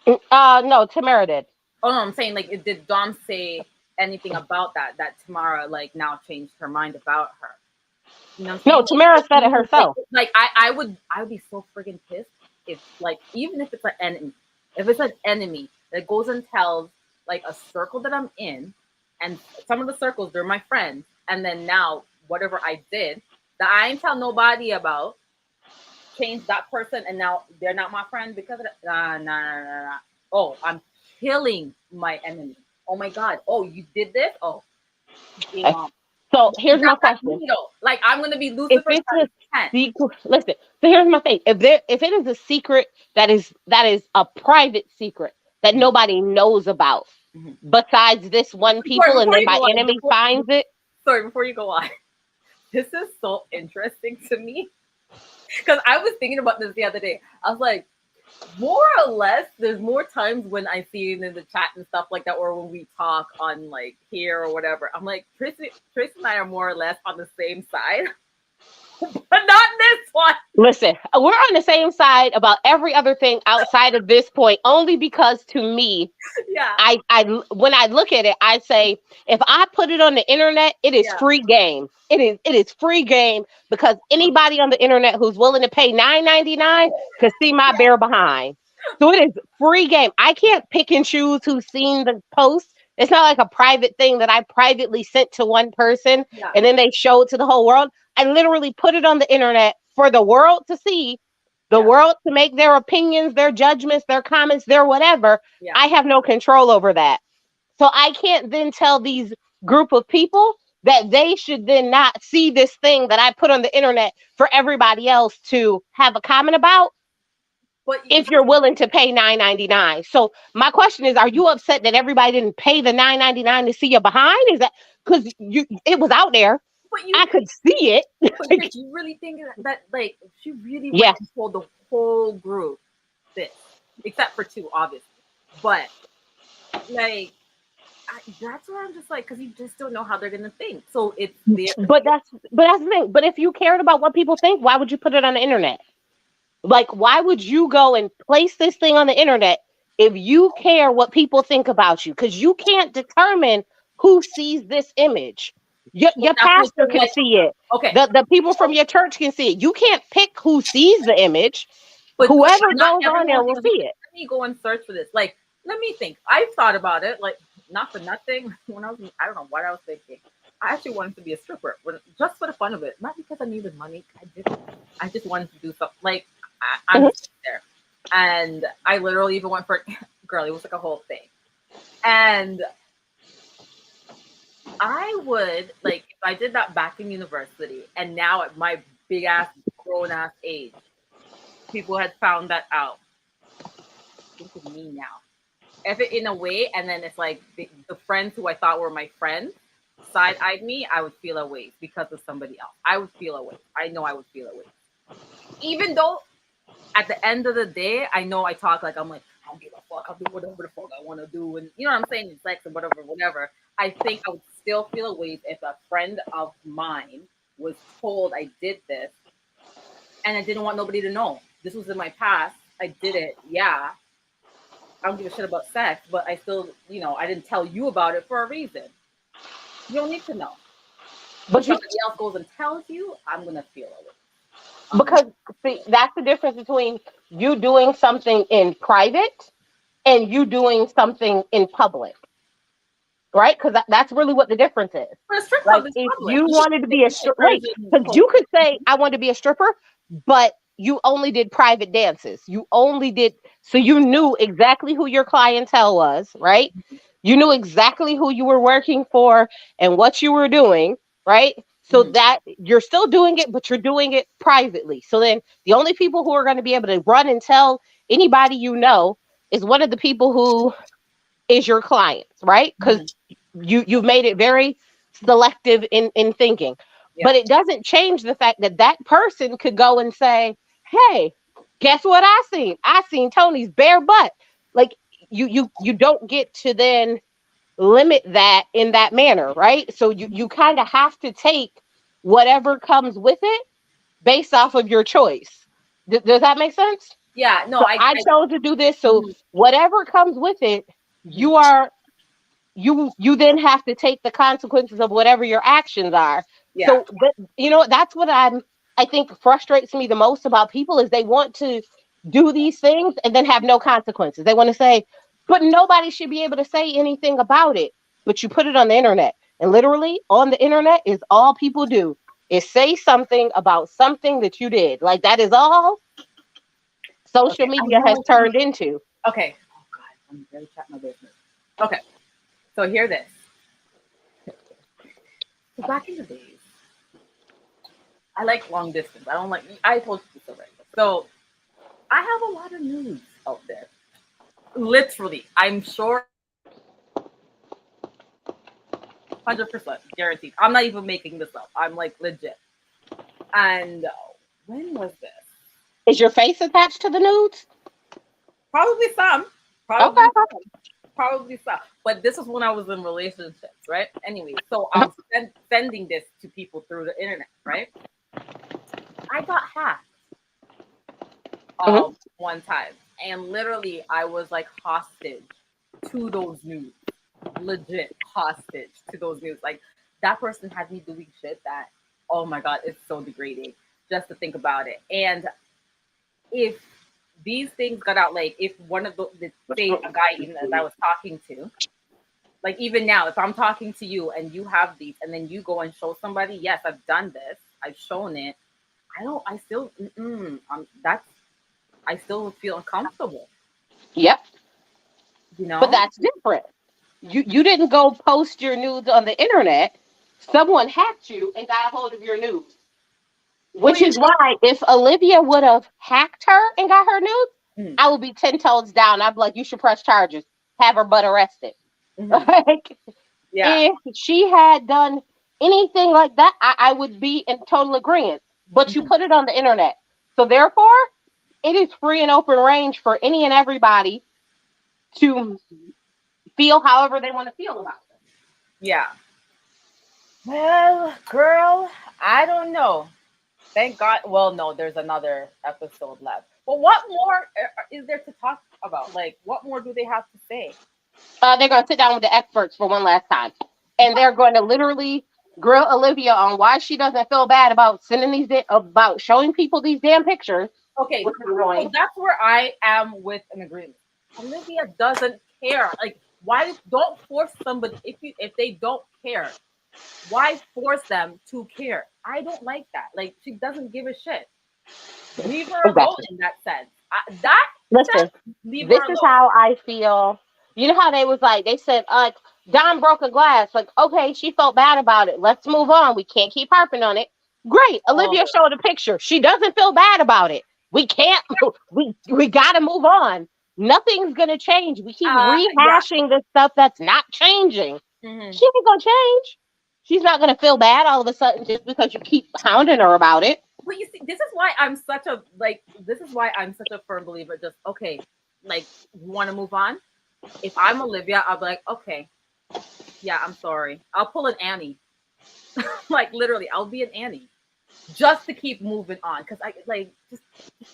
Speaker 8: No, Tamara did.
Speaker 1: Oh no, I'm saying like, did Dom say anything about that? That Tamara like now changed her mind about her. You know what I'm
Speaker 8: No,
Speaker 1: saying?
Speaker 8: Tamara said it herself.
Speaker 1: Like I would be so friggin' pissed if like even if it's an enemy, if it's an enemy that goes and tells like a circle that I'm in, and some of the circles they're my friends, and then now whatever I did that I ain't tell nobody about, change that person, and now they're not my friend because of that. Nah. Oh, I'm killing my enemy. Oh my god. Oh, you did this. Oh, game
Speaker 8: Okay.
Speaker 1: on.
Speaker 8: So here's my
Speaker 1: That's
Speaker 8: question:
Speaker 1: me though. Like I'm gonna be
Speaker 8: if
Speaker 1: Lucifer
Speaker 8: it's a
Speaker 1: times 10.
Speaker 8: secret, listen. So here's my thing: if it is a secret that is a private secret that
Speaker 1: Mhm,
Speaker 8: nobody knows about,
Speaker 1: mhm.
Speaker 8: besides this one
Speaker 1: Sorry,
Speaker 8: people, and
Speaker 1: before
Speaker 8: then
Speaker 1: you
Speaker 8: my
Speaker 1: go on,
Speaker 8: enemy finds it.
Speaker 1: before you go on, this is so interesting to me because I was thinking about this the other day. I was like, more or less, there's more times when I see it in the chat and stuff like that, or when we talk on like here or whatever. I'm like, Tracy and I are more or less on the same side. but not this one.
Speaker 8: Listen, we're on the same side about every other thing outside of this point, only because to me,
Speaker 1: Yeah.
Speaker 8: when I look at it, I say if I put it on the internet, it is
Speaker 1: Yeah.
Speaker 8: free game. It is free game because anybody on the internet who's willing to pay $9.99 to see my bare behind. So it is free game. I can't pick and choose who's seen the post. It's not like a private thing that I privately sent to one person
Speaker 1: Yeah.
Speaker 8: and then they show it to the whole world. I literally put it on the internet for the world to see, the
Speaker 1: Yeah.
Speaker 8: world to make their opinions, their judgments, their comments, their whatever.
Speaker 1: Yeah.
Speaker 8: I have no control over that. So I can't then tell these group of people that they should then not see this thing that I put on the internet for everybody else to have a comment about
Speaker 1: But
Speaker 8: if you're willing to pay $9.99. So my question is, are you upset that everybody didn't pay the $9.99 to see you behind? Is that because it was out there?
Speaker 1: you
Speaker 8: I could see it.
Speaker 1: but Chris, you really think that like she really
Speaker 8: Yeah.
Speaker 1: went and told the whole group this, except for two, obviously. But like that's where I'm just like, because you just don't know how they're gonna think. So it's there.
Speaker 8: But that's the thing. But if you cared about what people think, why would you put it on the internet? Like, why would you go and place this thing on the internet if you care what people think about you? Because you can't determine who sees this image. Your
Speaker 1: That's
Speaker 8: pastor
Speaker 1: what-
Speaker 8: can see it.
Speaker 1: Okay.
Speaker 8: The people from your church can see it. You can't pick who sees the image.
Speaker 1: But
Speaker 8: Whoever
Speaker 1: not
Speaker 8: goes on there will
Speaker 1: everyone-
Speaker 8: see it.
Speaker 1: Let me go and search for this. Like, let me think. I've thought about it. Like, not for nothing. When I don't know what I was thinking. I actually wanted to be a stripper, just for the fun of it. Not because I needed money. I just wanted to do something. Like, I'm there, and I literally even went for girl. It was like a whole thing, and I would like if I did that back in university, and now at my big ass grown ass age, people had found that out. Think of me now. If it in a way, and then it's like the friends who I thought were my friends side-eyed me, I would feel a way because of somebody else. I would feel a way. I know I would feel a way. Even though at the end of the day, I know I talk like I'm like, I don't give a fuck, I'll do whatever the fuck I want to do. And you know what I'm saying? It's sex and whatever. I think I would still feel a way if a friend of mine was told I did this and I didn't want nobody to know. This was in my past. I did it. Yeah. I don't give a shit about sex, but I still, I didn't tell you about it for a reason. You don't need to know. But somebody else goes and tells you, I'm gonna feel it.
Speaker 8: Because see, that's the difference between you doing something in private and you doing something in public, right? Because that's really what the difference is.
Speaker 1: But a strip
Speaker 8: Like
Speaker 1: club is
Speaker 8: if
Speaker 1: public.
Speaker 8: you wanted to be a stripper, right? Because you could say I want to be a stripper, but you only did private dances. You only did, so you knew exactly who your clientele was, right? You knew exactly who you were working for and what you were doing, right? So that you're still doing it, but you're doing it privately. So then the only people who are going to be able to run and tell anybody you know is one of the people who is your clients, right? Because you've made it very selective in thinking. Yeah. But it doesn't change the fact that that person could go and say, hey, guess what I seen? I seen Tony's bare butt. Like you don't get to then limit that in that manner, right? So you kind of have to take whatever comes with it based off of your choice. Does that make sense?
Speaker 1: Yeah, no,
Speaker 8: so I chose to do this. So whatever comes with it, you then have to take the consequences of whatever your actions are. Yeah. So that's what I think frustrates me the most about people is they want to do these things and then have no consequences. They want to say, but nobody should be able to say anything about it. But you put it on the internet, and literally on the internet is all people do is say something about something that you did. Like that is all social media has turned into.
Speaker 1: Okay. Oh God, I'm really chatting my business. Okay. So hear this. So back in the days, I like long distance. I told you this already. So I have a lot of nudes out there. Literally, I'm sure 100% guaranteed. I'm not even making this up. I'm like legit. And when was this?
Speaker 8: Is your face attached to the nudes?
Speaker 1: Probably some. Probably some. But this is when I was in relationships, right? Anyway, so I'm sending this to people through the internet, right? I got hacked
Speaker 8: Mhm.
Speaker 1: one time, and literally I was like hostage to those news, legit hostage to those news. Like that person had me doing shit that, oh my god, it's so degrading just to think about it. And if these things got out, like if one of the say a guy even that I was talking to, like even now, if I'm talking to you and you have these, and then you go and show somebody, yes, I've done this, I've shown it. I don't. I still. That's. I still feel uncomfortable.
Speaker 8: Yep.
Speaker 1: You
Speaker 8: But
Speaker 1: know.
Speaker 8: that's different. You didn't go post your nudes on the internet. Someone hacked you and got a hold of your nudes.
Speaker 1: Well,
Speaker 8: Which is why if Olivia would have hacked her and got her nudes,
Speaker 1: mm,
Speaker 8: I would be 10 toes down. I'd be like, you should press charges, have her butt arrested.
Speaker 1: hmm.
Speaker 8: Like,
Speaker 1: Yeah.
Speaker 8: if she had done anything like that, I would be in total agreement. But you
Speaker 1: Hmm.
Speaker 8: put it on the internet. So therefore, it is free and open range for any and everybody to feel however they want to feel about it.
Speaker 1: Yeah. Well, girl, I don't know. Thank God. Well, no, there's another episode left. But what more is there to talk about? Like, what more do they have to say?
Speaker 8: They're going to sit down with the experts for one last time. And
Speaker 1: What?
Speaker 8: they're going to literally grill Olivia on why she doesn't feel bad about sending about showing people these damn pictures,
Speaker 1: Okay,
Speaker 8: which is
Speaker 1: so
Speaker 8: annoying.
Speaker 1: that's where I am with an agreement. Olivia doesn't care. Like, why don't force somebody if they don't care? Why force them to care? I don't like that. Like, she doesn't give a shit. Leave her alone
Speaker 8: Exactly.
Speaker 1: in that sense. That
Speaker 8: Listen,
Speaker 1: sense, leave her
Speaker 8: this is
Speaker 1: alone.
Speaker 8: how I feel. You know how they was like, they said, Don broke a glass. Like, okay, she felt bad about it. Let's move on. We can't keep harping on it. Great.
Speaker 1: Oh,
Speaker 8: Olivia showed a picture. She doesn't feel bad about it. We can't, we got to move on. Nothing's going to change. We keep
Speaker 1: yeah.
Speaker 8: rehashing this stuff that's not changing.
Speaker 1: Hmm.
Speaker 8: She ain't going to change. She's not going to feel bad all of a sudden just because you keep hounding her about it.
Speaker 1: But you see, this is why I'm such a like. This is why I'm such a firm believer. Just okay, like you want to move on. If I'm Olivia, I'll be like, okay, yeah, I'm sorry. I'll pull an Annie. Like literally, I'll be an Annie just to keep moving on. Cause I like just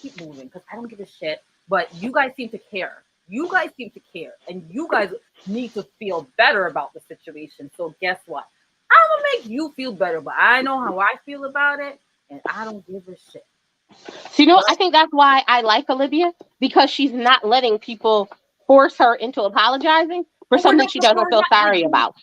Speaker 1: keep moving. Cause I don't give a shit. But you guys seem to care. You guys seem to care, and you guys need to feel better about the situation. So guess what? I'm gonna make you feel better, but I know how I feel about it, and I don't give a shit.
Speaker 8: So, I think that's why I like Olivia because she's not letting people force her into apologizing for
Speaker 1: But we're
Speaker 8: something
Speaker 1: not,
Speaker 8: she
Speaker 1: but
Speaker 8: doesn't
Speaker 1: we're
Speaker 8: feel
Speaker 1: not like
Speaker 8: sorry about.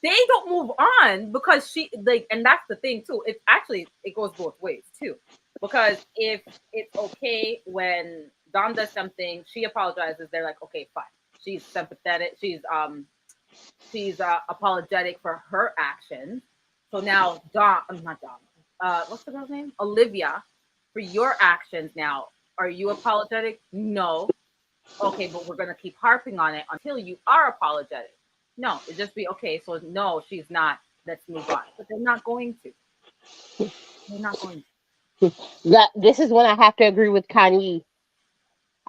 Speaker 1: they don't move on because she like, and that's the thing too. It's actually it goes both ways too, because if it's okay when Dom does something, she apologizes. They're like, okay, fine. She's sympathetic. She's apologetic for her actions. So now Dom, not Dom. What's the girl's name? Olivia, for your actions now. Are you apologetic? No. Okay, but we're gonna keep harping on it until you are apologetic. No, it just be okay. So no, she's not. Let's move on. But they're not going to. They're not going
Speaker 8: This is when I have to agree with Kanye.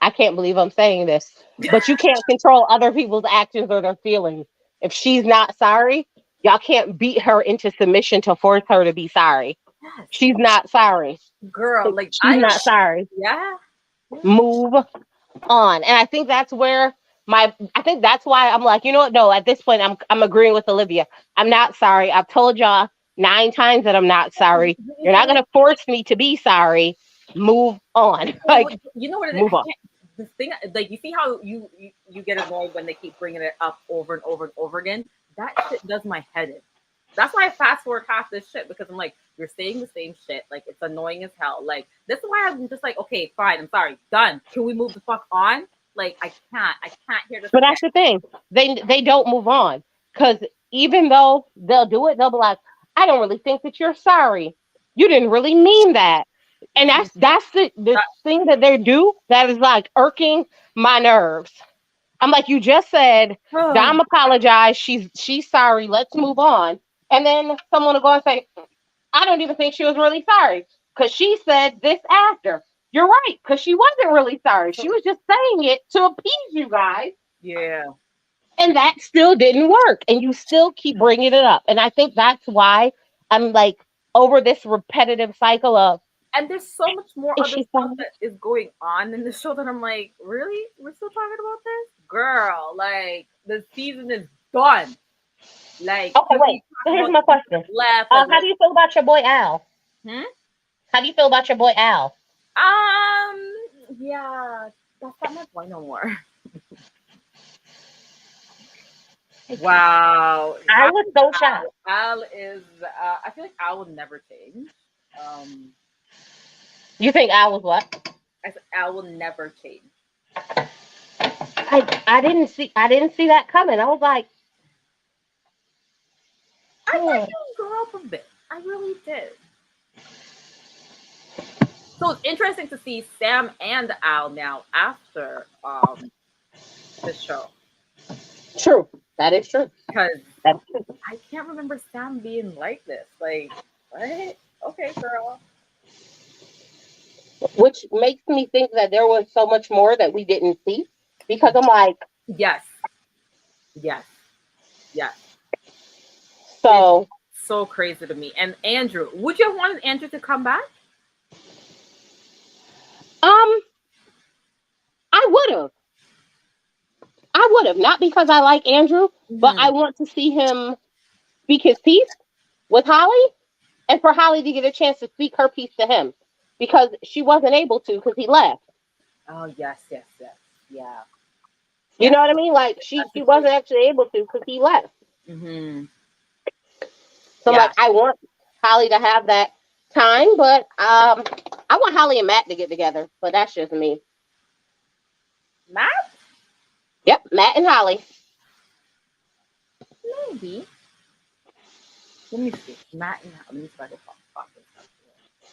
Speaker 8: I can't believe I'm saying this,
Speaker 1: to.
Speaker 8: but you can't control other people's actions or their feelings. If she's not sorry, y'all can't beat her into submission to force her to be sorry.
Speaker 1: Yes,
Speaker 8: She's not sorry.
Speaker 1: girl.
Speaker 8: Like,
Speaker 1: Like
Speaker 8: she's not sorry.
Speaker 1: yeah, yeah.
Speaker 8: Move on. And I think that's where I think that's why I'm like, you know what? No, at this point I'm agreeing with Olivia. I'm not sorry. I've told y'all 9 times that I'm not sorry.
Speaker 1: You
Speaker 8: You're
Speaker 1: see,
Speaker 8: not
Speaker 1: like,
Speaker 8: gonna force me to be sorry. Move on. Like,
Speaker 1: you know what it is?
Speaker 8: move
Speaker 1: I
Speaker 8: on.
Speaker 1: can't. This thing, like, you see how you get annoyed when they keep bringing it up over and over and over again. That shit does my head in. That's why I fast forward half this shit because I'm like, you're saying the same shit. Like, it's annoying as hell. Like, this is why I'm just like, okay, fine, I'm sorry, done. Can we move the fuck on? Like, I can't hear this
Speaker 8: But
Speaker 1: again.
Speaker 8: that's the thing. They don't move on. Cause even though they'll do it, they'll be like, I don't really think that you're sorry. You didn't really mean that. And that's the
Speaker 1: That,
Speaker 8: thing that they do that is like irking my nerves. I'm like, you just said,
Speaker 1: oh,
Speaker 8: Dom apologized. She's sorry. Let's move on. And then someone will go and say, I don't even think she was really sorry because she said this after. You're right, because she wasn't really sorry. She was just saying it to appease you guys.
Speaker 1: yeah.
Speaker 8: And that still didn't work. And you still keep bringing it up. And I think that's why I'm like over this repetitive cycle of
Speaker 1: And there's so much more
Speaker 8: Is
Speaker 1: other
Speaker 8: she
Speaker 1: stuff
Speaker 8: fine?
Speaker 1: that is going on in the show that I'm like, really? We're still talking about this? Girl, like the season is done. Like
Speaker 8: Okay,
Speaker 1: you
Speaker 8: wait.
Speaker 1: keep
Speaker 8: So
Speaker 1: talking
Speaker 8: here's
Speaker 1: about
Speaker 8: my
Speaker 1: the people
Speaker 8: question.
Speaker 1: that left, like
Speaker 8: How do you feel about your boy Al?
Speaker 1: hmm?
Speaker 8: How do you feel about your boy Al?
Speaker 1: Yeah, that's not my point no more. Wow.
Speaker 8: I
Speaker 1: How
Speaker 8: was
Speaker 1: is
Speaker 8: so shocked.
Speaker 1: Al is I feel like Al would never change. Um
Speaker 8: You think Al was what?
Speaker 1: I said Al will never change.
Speaker 8: I didn't see that coming. I was like,
Speaker 1: I thought
Speaker 8: hmm.
Speaker 1: he would grow up a bit. I really did. So it's interesting to see Sam and Al now after the show.
Speaker 8: True. That is true.
Speaker 1: Because
Speaker 8: That's true.
Speaker 1: I can't remember Sam being like this. Like, what? Okay, girl.
Speaker 8: Which makes me think that there was so much more that we didn't see because I'm like,
Speaker 1: Yes. Yes. Yes. It's
Speaker 8: so
Speaker 1: so crazy to me. And Andrew, would you have wanted Andrew to come back?
Speaker 8: um, I would have not because I like Andrew, but I
Speaker 1: Hmm.
Speaker 8: want to see him speak his piece with Holly, and for Holly to get a chance to speak her piece to him because she wasn't able to because he left.
Speaker 1: Oh, yes, yes, yes. Yeah.
Speaker 8: You
Speaker 1: Yeah.
Speaker 8: know what I mean? Like she wasn't actually able to because he left.
Speaker 1: Mm-hmm.
Speaker 8: So I'm
Speaker 1: Yeah.
Speaker 8: like, I want Holly to have that time, but I want Holly and Matt to get together. But that's just me.
Speaker 1: Matt?
Speaker 8: Yep, Matt and Holly.
Speaker 1: Maybe. Let me see. Matt and let me try to talk this up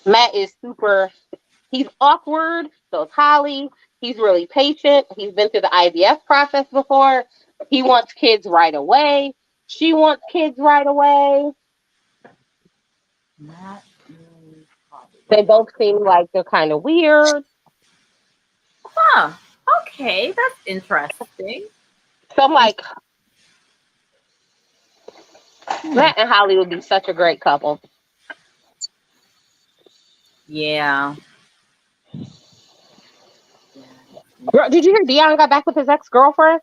Speaker 8: Matt is super. He's awkward. So is Holly. He's really patient. He's been through the IVF process before. He wants kids right away. She wants kids right away.
Speaker 1: here. Matt and Holly.
Speaker 8: They both seem like they're kind of weird.
Speaker 1: Huh. Okay, that's interesting.
Speaker 8: So I'm
Speaker 1: And
Speaker 8: like,
Speaker 1: hmm.
Speaker 8: Matt and Holly would be such a great couple.
Speaker 1: Yeah. Yeah.
Speaker 8: Girl, did you hear Dion got back with his ex girlfriend?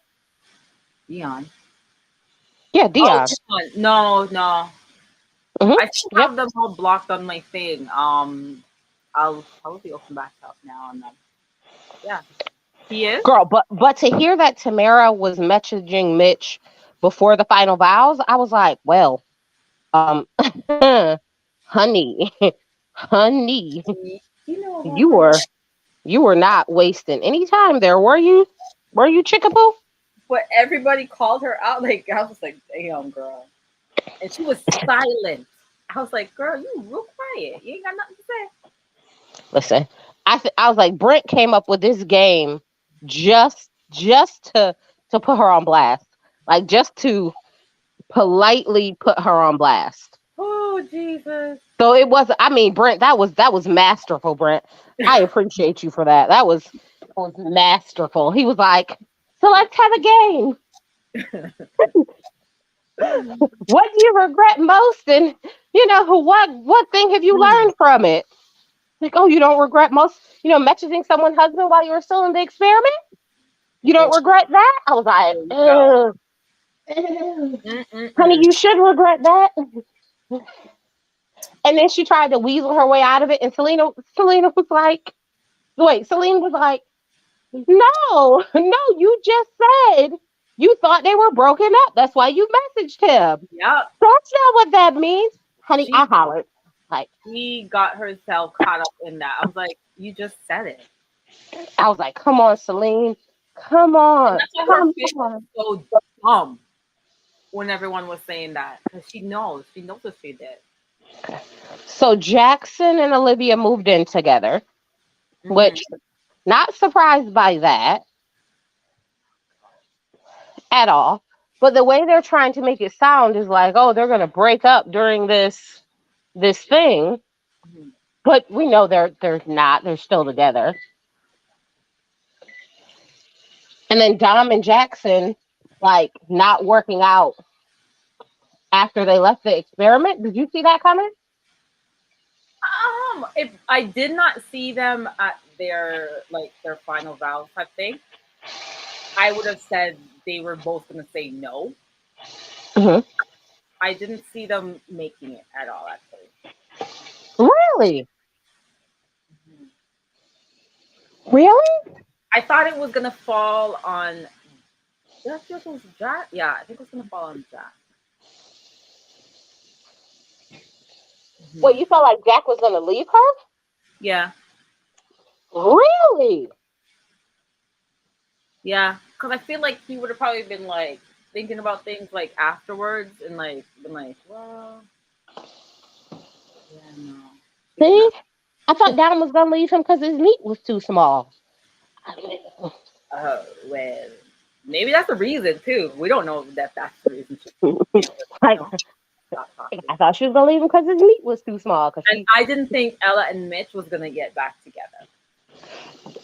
Speaker 1: Dion.
Speaker 8: Yeah,
Speaker 1: Oh,
Speaker 8: Dion.
Speaker 1: Dion. No, no.
Speaker 8: Hmm.
Speaker 1: I still
Speaker 8: Yep.
Speaker 1: have them all blocked on my thing. I'll probably open back up now and then. Yeah. He is?
Speaker 8: Girl, but to hear that Tamara was messaging Mitch before the final vows, I was like, well, um, honey, honey,
Speaker 1: You know about
Speaker 8: you
Speaker 1: her?
Speaker 8: were you were not wasting any time there, were you? Were you, Chickapoo?
Speaker 1: But everybody called her out. Like, I was like, damn, girl. And she was silent. I was like, girl, you real quiet. You ain't got nothing to say.
Speaker 8: Listen, I was like, Brent came up with this game just to put her on blast, like just to politely put her on blast.
Speaker 1: Oh, Jesus.
Speaker 8: So it was. I mean, Brent, that was masterful, Brent. I appreciate you for that. That was masterful. He was like, "So let's have a game. What do you regret most, and what thing have you learned from it?" Like, oh, you don't regret most, messaging someone's husband while you were still in the experiment. You
Speaker 1: Oh,
Speaker 8: don't regret that. I was like,
Speaker 1: there you go.
Speaker 8: ugh, ugh. Honey,
Speaker 1: Mm-mm-mm.
Speaker 8: you should regret that. And then she tried to weasel her way out of it, and Selena was like, wait, Selena was like, no, no, you just said you thought they were broken up. That's why you messaged him.
Speaker 1: Yep.
Speaker 8: That's not what that means. Honey, I
Speaker 1: She
Speaker 8: hollered. Like,
Speaker 1: she got herself caught up in that. I was like, you just said it.
Speaker 8: I was like, come on, Celine. Come
Speaker 1: And
Speaker 8: on.
Speaker 1: that's why her
Speaker 8: Come
Speaker 1: face
Speaker 8: on.
Speaker 1: was so dumb when everyone was saying that. Because she knows. She knows what she did.
Speaker 8: So Jackson and Olivia moved in together, which
Speaker 1: Hmm.
Speaker 8: not surprised by that at all. But the way they're trying to make it sound is like, oh, they're gonna break up during this thing.
Speaker 1: Hmm.
Speaker 8: But we know they're not. They're still together. And then Dom and Jackson like not working out after they left the experiment. Did you see that coming?
Speaker 1: If I did not see them at their final vows type thing, I would have said they were both gonna say no.
Speaker 8: Mhm.
Speaker 1: I didn't see them making it at all, actually.
Speaker 8: Really?
Speaker 1: Mhm.
Speaker 8: Really?
Speaker 1: I thought it was gonna fall on. Did I feel it was Jack? Yeah, I think it was gonna fall on Jack.
Speaker 8: Wait,
Speaker 1: Hmm.
Speaker 8: you felt like Jack was gonna leave her?
Speaker 1: Yeah,
Speaker 8: Really?
Speaker 1: yeah, because I feel like he would have probably been like thinking about things like afterwards and like been like, well, yeah, no, she's
Speaker 8: See?
Speaker 1: not.
Speaker 8: I thought Dom was gonna leave him because his meat was too small.
Speaker 1: Oh well, maybe that's the reason too. We don't know that that's the reason she
Speaker 8: Like,
Speaker 1: stopped talking.
Speaker 8: I thought she was gonna leave him because his meat was too small. Cause
Speaker 1: And
Speaker 8: she
Speaker 1: I didn't think Ella and Mitch was gonna get back together.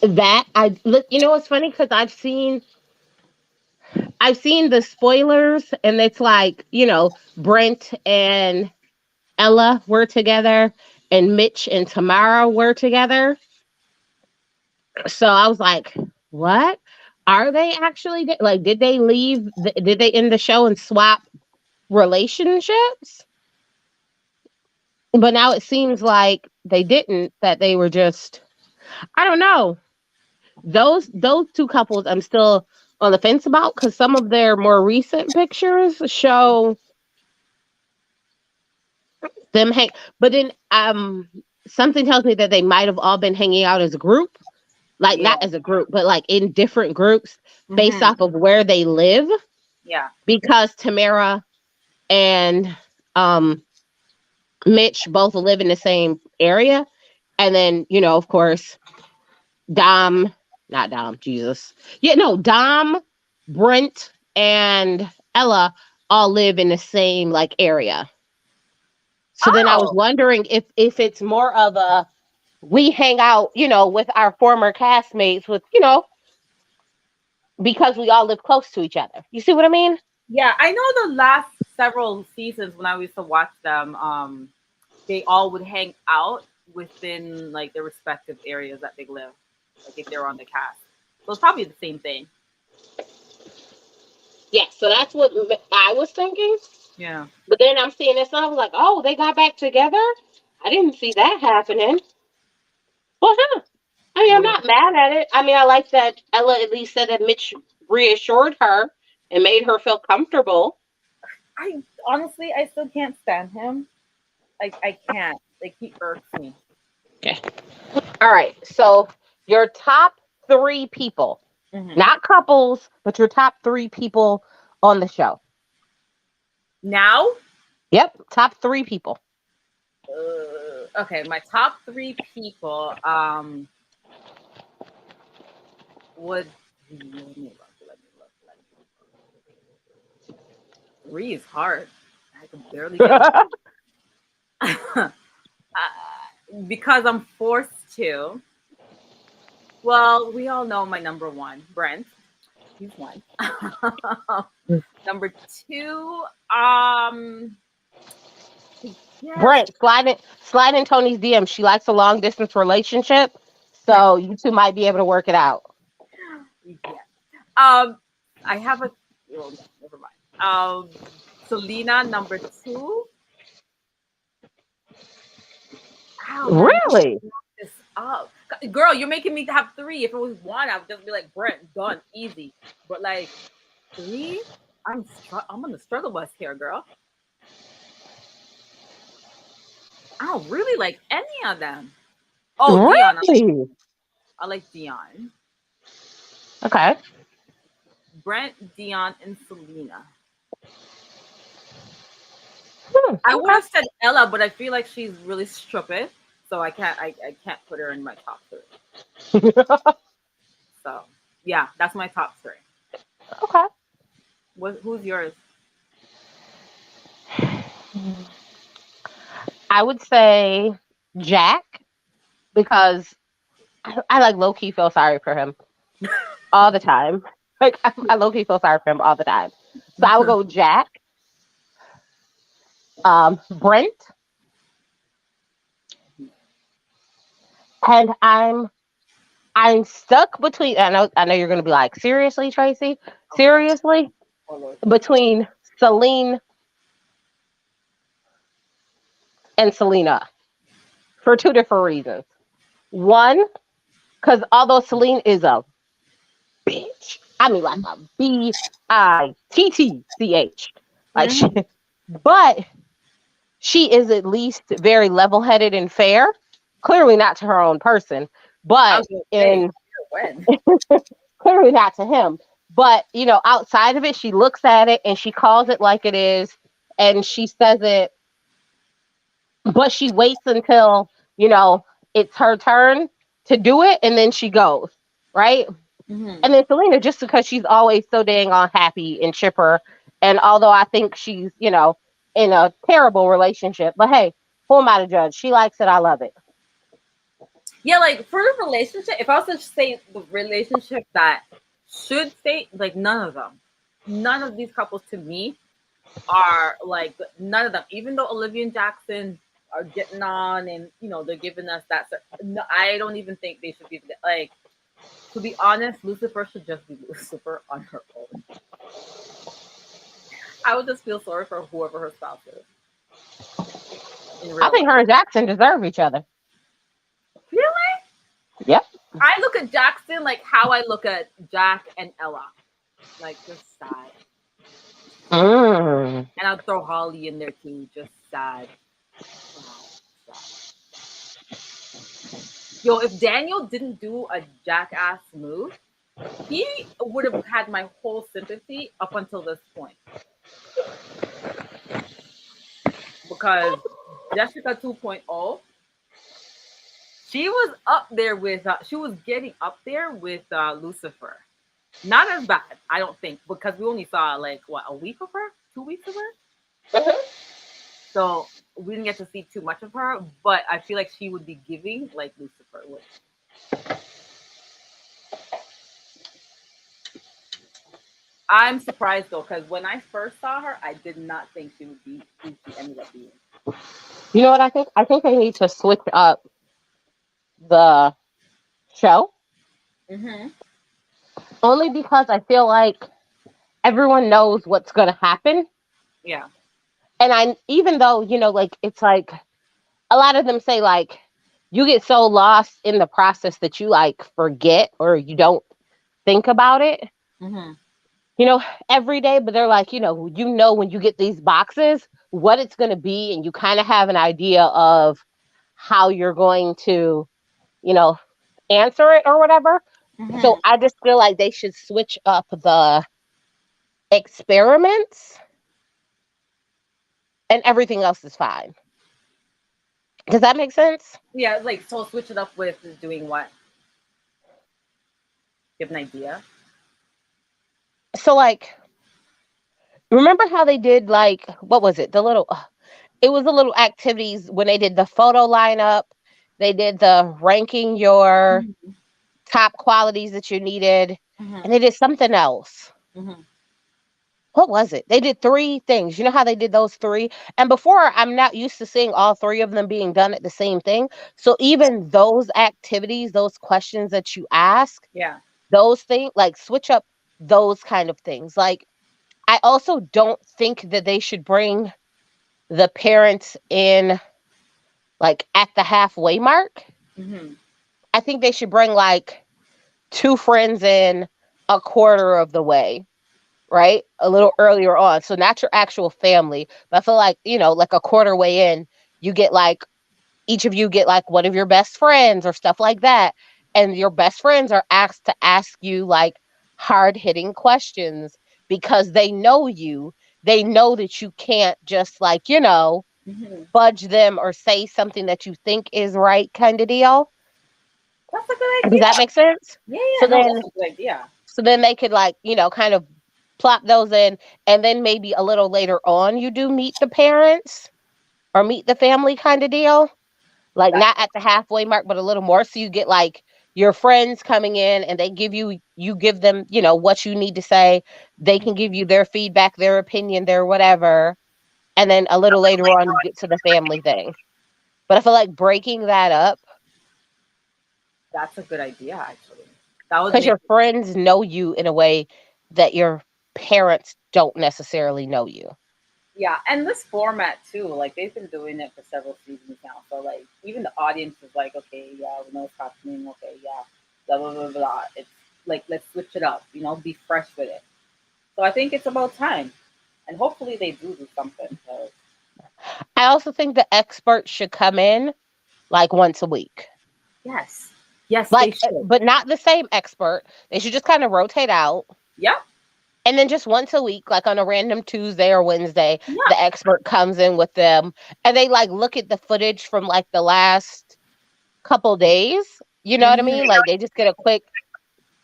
Speaker 8: that I look. You know what's funny? Because I've seen the spoilers, and it's like Brent and Ella were together, and Mitch and Tamara were together. So I was like, what? Are they actually like? Did they leave? Did they end the show and swap relationships? But now it seems like they didn't. That they were just. I don't know. Those two couples, I'm still on the fence about because some of their more recent pictures show them hang. But then something tells me that they might have all been hanging out as a group, like not
Speaker 1: Yeah.
Speaker 8: as a group, but like in different groups based
Speaker 1: Hmm.
Speaker 8: off of where they live.
Speaker 1: Yeah.
Speaker 8: Because Tamara and um Mitch both live in the same area. And then, of course, Dom, not Dom, Jesus. Yeah, no, Dom, Brent, and Ella all live in the same like area. So then I was
Speaker 1: Oh,
Speaker 8: wondering if it's more of a we hang out, with our former castmates with, because we all live close to each other. You see what I mean?
Speaker 1: yeah. I know the last several seasons when I used to watch them, they all would hang out within like their respective areas that they live, like if they're on the cast. So it's probably the same thing.
Speaker 8: Yeah, so that's what I was thinking.
Speaker 1: Yeah.
Speaker 8: But then I'm seeing this, and I was like, oh, they got back together? I didn't see that happening. Well, huh. I mean, I'm
Speaker 1: Weird.
Speaker 8: not mad at it. I mean, I like that Ella at least said that Mitch reassured her and made her feel comfortable.
Speaker 1: I honestly, I still can't stand him. I can't. Like he irks me.
Speaker 8: Okay. All right. So your top three people,
Speaker 1: Hmm.
Speaker 8: not couples, but your top three people on the show.
Speaker 1: Now,
Speaker 8: Yep. Top three people.
Speaker 1: okay, my top three people would be. Let me look. Let me look. Let me look. Three is hard. I could barely get one. Because I'm forced to. Well, we all know my number one, Brent. He's one. Number two, yes,
Speaker 8: Brent, slide in Tony's DM. She likes a long distance relationship. So you two might be able to work it out.
Speaker 1: yeah. Um, I have a. Oh, no, never mind. Selena, number two. Oh man, I
Speaker 8: Really?
Speaker 1: look this up. Girl, you're making me have three. If it was one, I would just be like, Brent, done, easy. But like three, I'm on the struggle bus here, girl. I don't really like any of them. Oh, Dion.
Speaker 8: Really?
Speaker 1: I like Dion.
Speaker 8: Okay.
Speaker 1: Brent, Dion, and Selena. I would
Speaker 8: Okay.
Speaker 1: have said Ella, but I feel like she's really stupid, so I can't put her in my top three. So yeah, that's my top three.
Speaker 8: Okay.
Speaker 1: Who's yours?
Speaker 8: I would say Jack because I like low key feel sorry for him all the time. Like I low key feel sorry for him all the time. So I would go Jack, Brent, And I'm stuck between. I know you're gonna be like, seriously, Tracy, seriously,
Speaker 1: Oh Lord.
Speaker 8: between Celine and Selena for two different reasons. One, because although Celine is a bitch, I mean like a Bittch, like she,
Speaker 1: Mhm.
Speaker 8: but she is at least very level-headed and fair. Clearly not to her own person,
Speaker 1: I
Speaker 8: but
Speaker 1: was gonna say
Speaker 8: in
Speaker 1: when.
Speaker 8: clearly not to him. But outside of it, she looks at it and she calls it like it is, and she says it, but she waits until it's her turn to do it, and then she goes, right.
Speaker 1: Hmm.
Speaker 8: And then Selena, just because she's always so dang on happy and chipper, and although I think she's in a terrible relationship, but hey, who am I to judge? She likes it. I love it.
Speaker 1: Yeah, like for the relationship, if I was to say the relationship that should stay, like none of them, none of these couples to me are like none of them. Even though Olivia and Jackson are getting on, and they're giving us that. No, I don't even think they should be like. To be honest, Lucifer should just be Lucifer on her own. I would just feel sorry for whoever her spouse is in
Speaker 8: I
Speaker 1: real
Speaker 8: think
Speaker 1: life.
Speaker 8: her and Jackson deserve each other.
Speaker 1: Really?
Speaker 8: Yep.
Speaker 1: I look at Jackson like how I look at Jack and Ella, like just sad.
Speaker 8: Mm.
Speaker 1: And I'll throw Holly in there too, just sad, sad, sad. Yo, if Daniel didn't do a jackass move, he would have had my whole sympathy up until this point. Because Jessica 2.0, she was up there with, she was getting up there with Lucifer. Not as bad, I don't think, because we only saw like what, a week of her, 2 weeks of her. So we didn't get to see too much of her, but I feel like she would be giving like Lucifer would. I'm surprised though, because when I first saw her, I did not think she would be who she ended up being.
Speaker 8: You know what I think? I think they need to switch up the show,
Speaker 1: Mm-hmm.
Speaker 8: only because I feel like everyone knows what's going to happen.
Speaker 1: Yeah.
Speaker 8: And even though, like, it's like a lot of them say, like, you get so lost in the process that you, like, forget or you don't think about it,
Speaker 1: Mm-hmm.
Speaker 8: you know, every day. But they're like, when you get these boxes, what it's going to be. And you kind of have an idea of how you're going to, you know, answer it or whatever. So
Speaker 1: Mm-hmm.
Speaker 8: I just feel like they should switch up the experiments and everything else is fine. Does that make sense?
Speaker 1: Yeah, like so switch it up with doing what? Give an idea.
Speaker 8: So, like, remember how they did, like, what was it? It was the little activities when they did the photo lineup, they did the ranking your
Speaker 1: Mm-hmm.
Speaker 8: top qualities that you needed,
Speaker 1: Mm-hmm.
Speaker 8: and they did something else.
Speaker 1: Mm-hmm.
Speaker 8: What was it? They did three things. You know how they did those three? And before, I'm not used to seeing all three of them being done at the same thing. So even those activities, those questions that you ask,
Speaker 1: Yeah.
Speaker 8: those things, like switch up those kind of things. Like, I also don't think that they should bring the parents in like at the halfway mark.
Speaker 1: Mm-hmm.
Speaker 8: I think they should bring like two friends in a quarter of the way, right? A little earlier on. So not your actual family, but I feel like, like a quarter way in, you get like each of you get like one of your best friends or stuff like that. And your best friends are asked to ask you like hard hitting questions because they know you. They know that you can't just like,
Speaker 1: Mm-hmm.
Speaker 8: fudge them or say something that you think is right kind of deal.
Speaker 1: That's a good
Speaker 8: Does
Speaker 1: idea.
Speaker 8: that make sense?
Speaker 1: Yeah,
Speaker 8: So
Speaker 1: yeah, no,
Speaker 8: then
Speaker 1: that's a good idea.
Speaker 8: so then they could like, kind of plop those in, and then maybe a little later on you do meet the parents or meet the family kind of deal. Like
Speaker 1: That
Speaker 8: not at the halfway mark, but a little more. So you get like your friends coming in and you give them, what you need to say. They can give you their feedback, their opinion, their whatever. And then a little later on, you get to the family thing. But I feel like breaking that up
Speaker 1: That's a good idea, actually. That would
Speaker 8: because
Speaker 1: make
Speaker 8: your friends know you in a way that your parents don't necessarily know you.
Speaker 1: yeah, and this format too, like they've been doing it for several seasons now. So like even the audience is like, okay, yeah, we know what's happening. Okay, yeah, blah blah blah blah. It's like let's switch it up. Be fresh with it. So I think it's about time, and hopefully they do something. So
Speaker 8: I also think the experts should come in like once a week.
Speaker 1: yes, yes, they
Speaker 8: Like,
Speaker 1: should.
Speaker 8: but not the same expert. They should just kind of rotate out.
Speaker 1: Yeah,
Speaker 8: And then just once a week, like on a random Tuesday or Wednesday,
Speaker 1: yeah,
Speaker 8: the expert comes in with them and they like look at the footage from like the last couple days. You know what I
Speaker 1: hmm
Speaker 8: mean? Like they just get a quick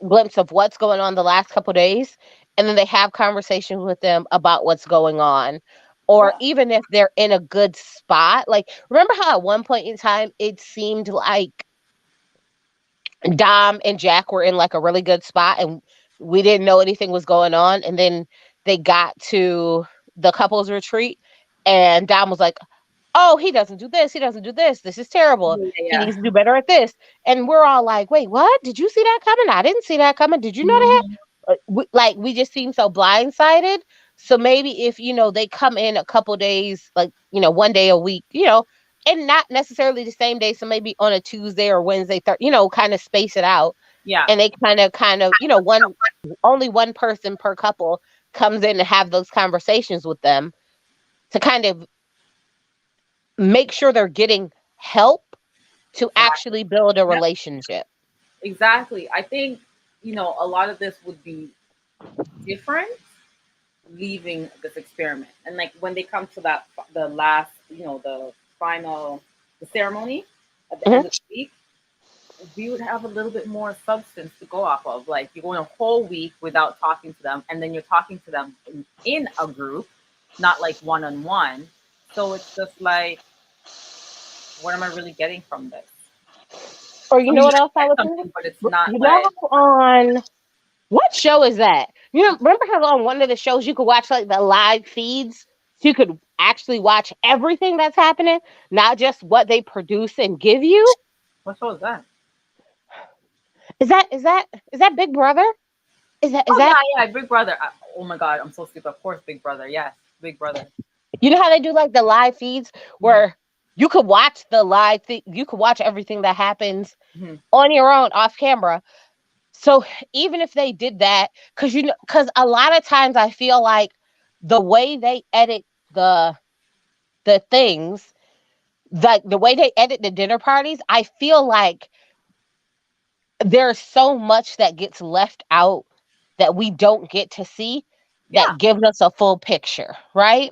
Speaker 8: glimpse of what's going on the last couple days, and then they have conversations with them about what's going on. Or
Speaker 1: yeah,
Speaker 8: even if they're in a good spot, like remember how at one point in time it seemed like Dom and Jack were in like a really good spot and we didn't know anything was going on, and then they got to the couples retreat and Dom was like, "Oh, he doesn't do this. He doesn't do this. This is terrible.
Speaker 1: yeah,
Speaker 8: He
Speaker 1: yeah.
Speaker 8: needs to do better at this." And we're all like, "Wait, what? Did you see that coming? I didn't see that coming. Did you know that?"
Speaker 1: hmm
Speaker 8: We just seem so blindsided. So maybe if they come in a couple days, like one day a week, and not necessarily the same day. So maybe on a Tuesday or Wednesday, kind of space it out,
Speaker 1: Yeah,
Speaker 8: and they kind of, one only one person per couple comes in and have those conversations with them to kind of make sure they're getting help to
Speaker 1: exactly.
Speaker 8: actually build a
Speaker 1: Yep,
Speaker 8: relationship.
Speaker 1: exactly. I think a lot of this would be different leaving this experiment. And like when they come to the last, the final, the ceremony at the
Speaker 8: Mhm.
Speaker 1: end of the week, we would have a little bit more substance to go off of. Like you're going a whole week without talking to them, and then you're talking to them in a group, not like one on one. So it's just like, what am I really getting from this?
Speaker 8: Or
Speaker 1: I
Speaker 8: you know
Speaker 1: mean,
Speaker 8: what else
Speaker 1: I
Speaker 8: I
Speaker 1: get
Speaker 8: was thinking?
Speaker 1: something, but it's not
Speaker 8: You know
Speaker 1: like,
Speaker 8: how on what show is that? Remember how on one of the shows you could watch like the live feeds? So you could actually watch everything that's happening, not just what they produce and give you.
Speaker 1: what show is that?
Speaker 8: Is that Big Brother? Is
Speaker 1: Oh
Speaker 8: that
Speaker 1: yeah, yeah, Big Brother. Oh my God, I'm so stupid. Of course, Big Brother. Yes, Big Brother.
Speaker 8: you know how they do like the live feeds
Speaker 1: hmm
Speaker 8: where you could watch the live you could watch everything that happens
Speaker 1: hmm
Speaker 8: on your own off camera. So even if they did that, because a lot of times I feel like the way they edit the the things, like the way they edit the dinner parties, I feel like there's so much that gets left out that we don't get to see
Speaker 1: Yeah.
Speaker 8: that gives us a full picture, right?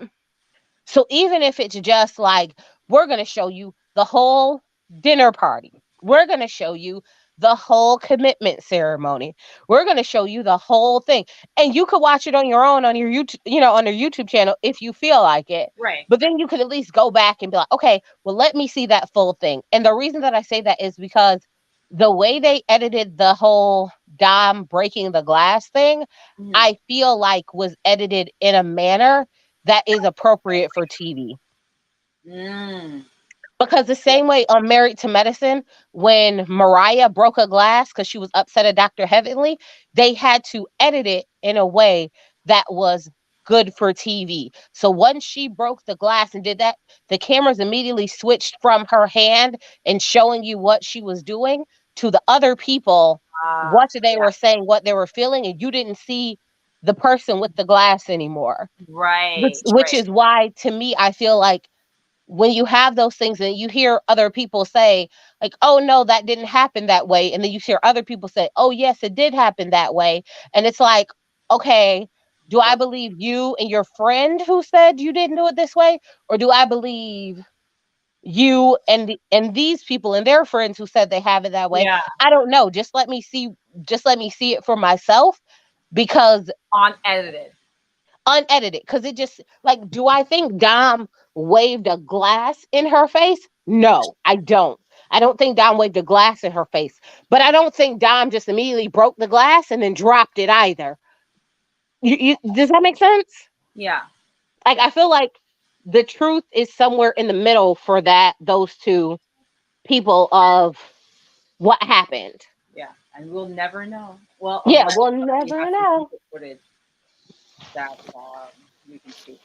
Speaker 8: So even if it's just like, we're going to show you the whole dinner party, we're going to show you the whole commitment ceremony, we're going to show you the whole thing, and you could watch it on your own on your YouTube, on your YouTube channel if you feel like it.
Speaker 1: Right.
Speaker 8: But then you could at least go back and be like, okay, well, let me see that full thing. And the reason that I say that is because the way they edited the whole Dom breaking the glass thing,
Speaker 1: hmm
Speaker 8: I feel like was edited in a manner that is appropriate for TV.
Speaker 1: Mm.
Speaker 8: Because the same way on Married to Medicine, when Mariah broke a glass because she was upset at Dr. Heavenly, they had to edit it in a way that was good for TV. So once she broke the glass and did that, the cameras immediately switched from her hand and showing you what she was doing to the other people, what they
Speaker 1: Yeah.
Speaker 8: were saying, what they were feeling, and you didn't see the person with the glass anymore. Which
Speaker 1: Right.
Speaker 8: which
Speaker 1: Right.
Speaker 8: is why to me I feel like when you have those things and you hear other people say like, "Oh no, that didn't happen that way," and then you hear other people say, "Oh yes, it did happen that way," and it's like, okay, do I
Speaker 1: What?
Speaker 8: believe you and your friend who said you didn't do it this way, or do I believe you and these people and their friends who said they have it that way?
Speaker 1: Yeah.
Speaker 8: I don't know. Just let me see it for myself, because
Speaker 1: Unedited.
Speaker 8: unedited, because it just like, do I think Dom waved a glass in her face? No, I don't think Dom waved a glass in her face, but I don't think Dom just immediately broke the glass and then dropped it either. Does that make sense?
Speaker 1: Yeah.
Speaker 8: Like,
Speaker 1: Yeah.
Speaker 8: I feel like the truth is somewhere in the middle for those two people of what happened.
Speaker 1: Yeah, and we'll never know. Well,
Speaker 8: Yeah,
Speaker 1: unless
Speaker 8: we'll
Speaker 1: we
Speaker 8: never
Speaker 1: have some
Speaker 8: know.
Speaker 1: secret footage that we can see.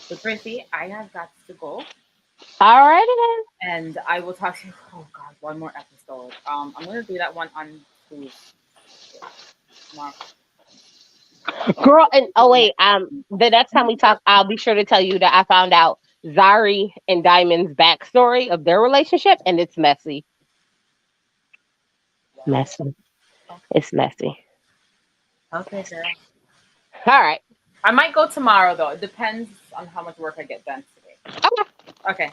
Speaker 1: So, Tracy, I have got to go,
Speaker 8: Alrighty
Speaker 1: and I will talk to you. Oh God, one more episode. I'm gonna do that one on Tuesday. Tomorrow.
Speaker 8: then. Girl, and oh wait, the next time we talk, I'll be sure to tell you that I found out Zari and Diamond's backstory of their relationship, and it's messy. Messy. It's messy.
Speaker 1: Okay, girl.
Speaker 8: All right.
Speaker 1: I might go tomorrow though. It depends on how much work I get done today.
Speaker 8: Okay.
Speaker 1: Okay.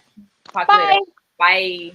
Speaker 1: Talk to you later.
Speaker 8: Bye.
Speaker 1: Bye.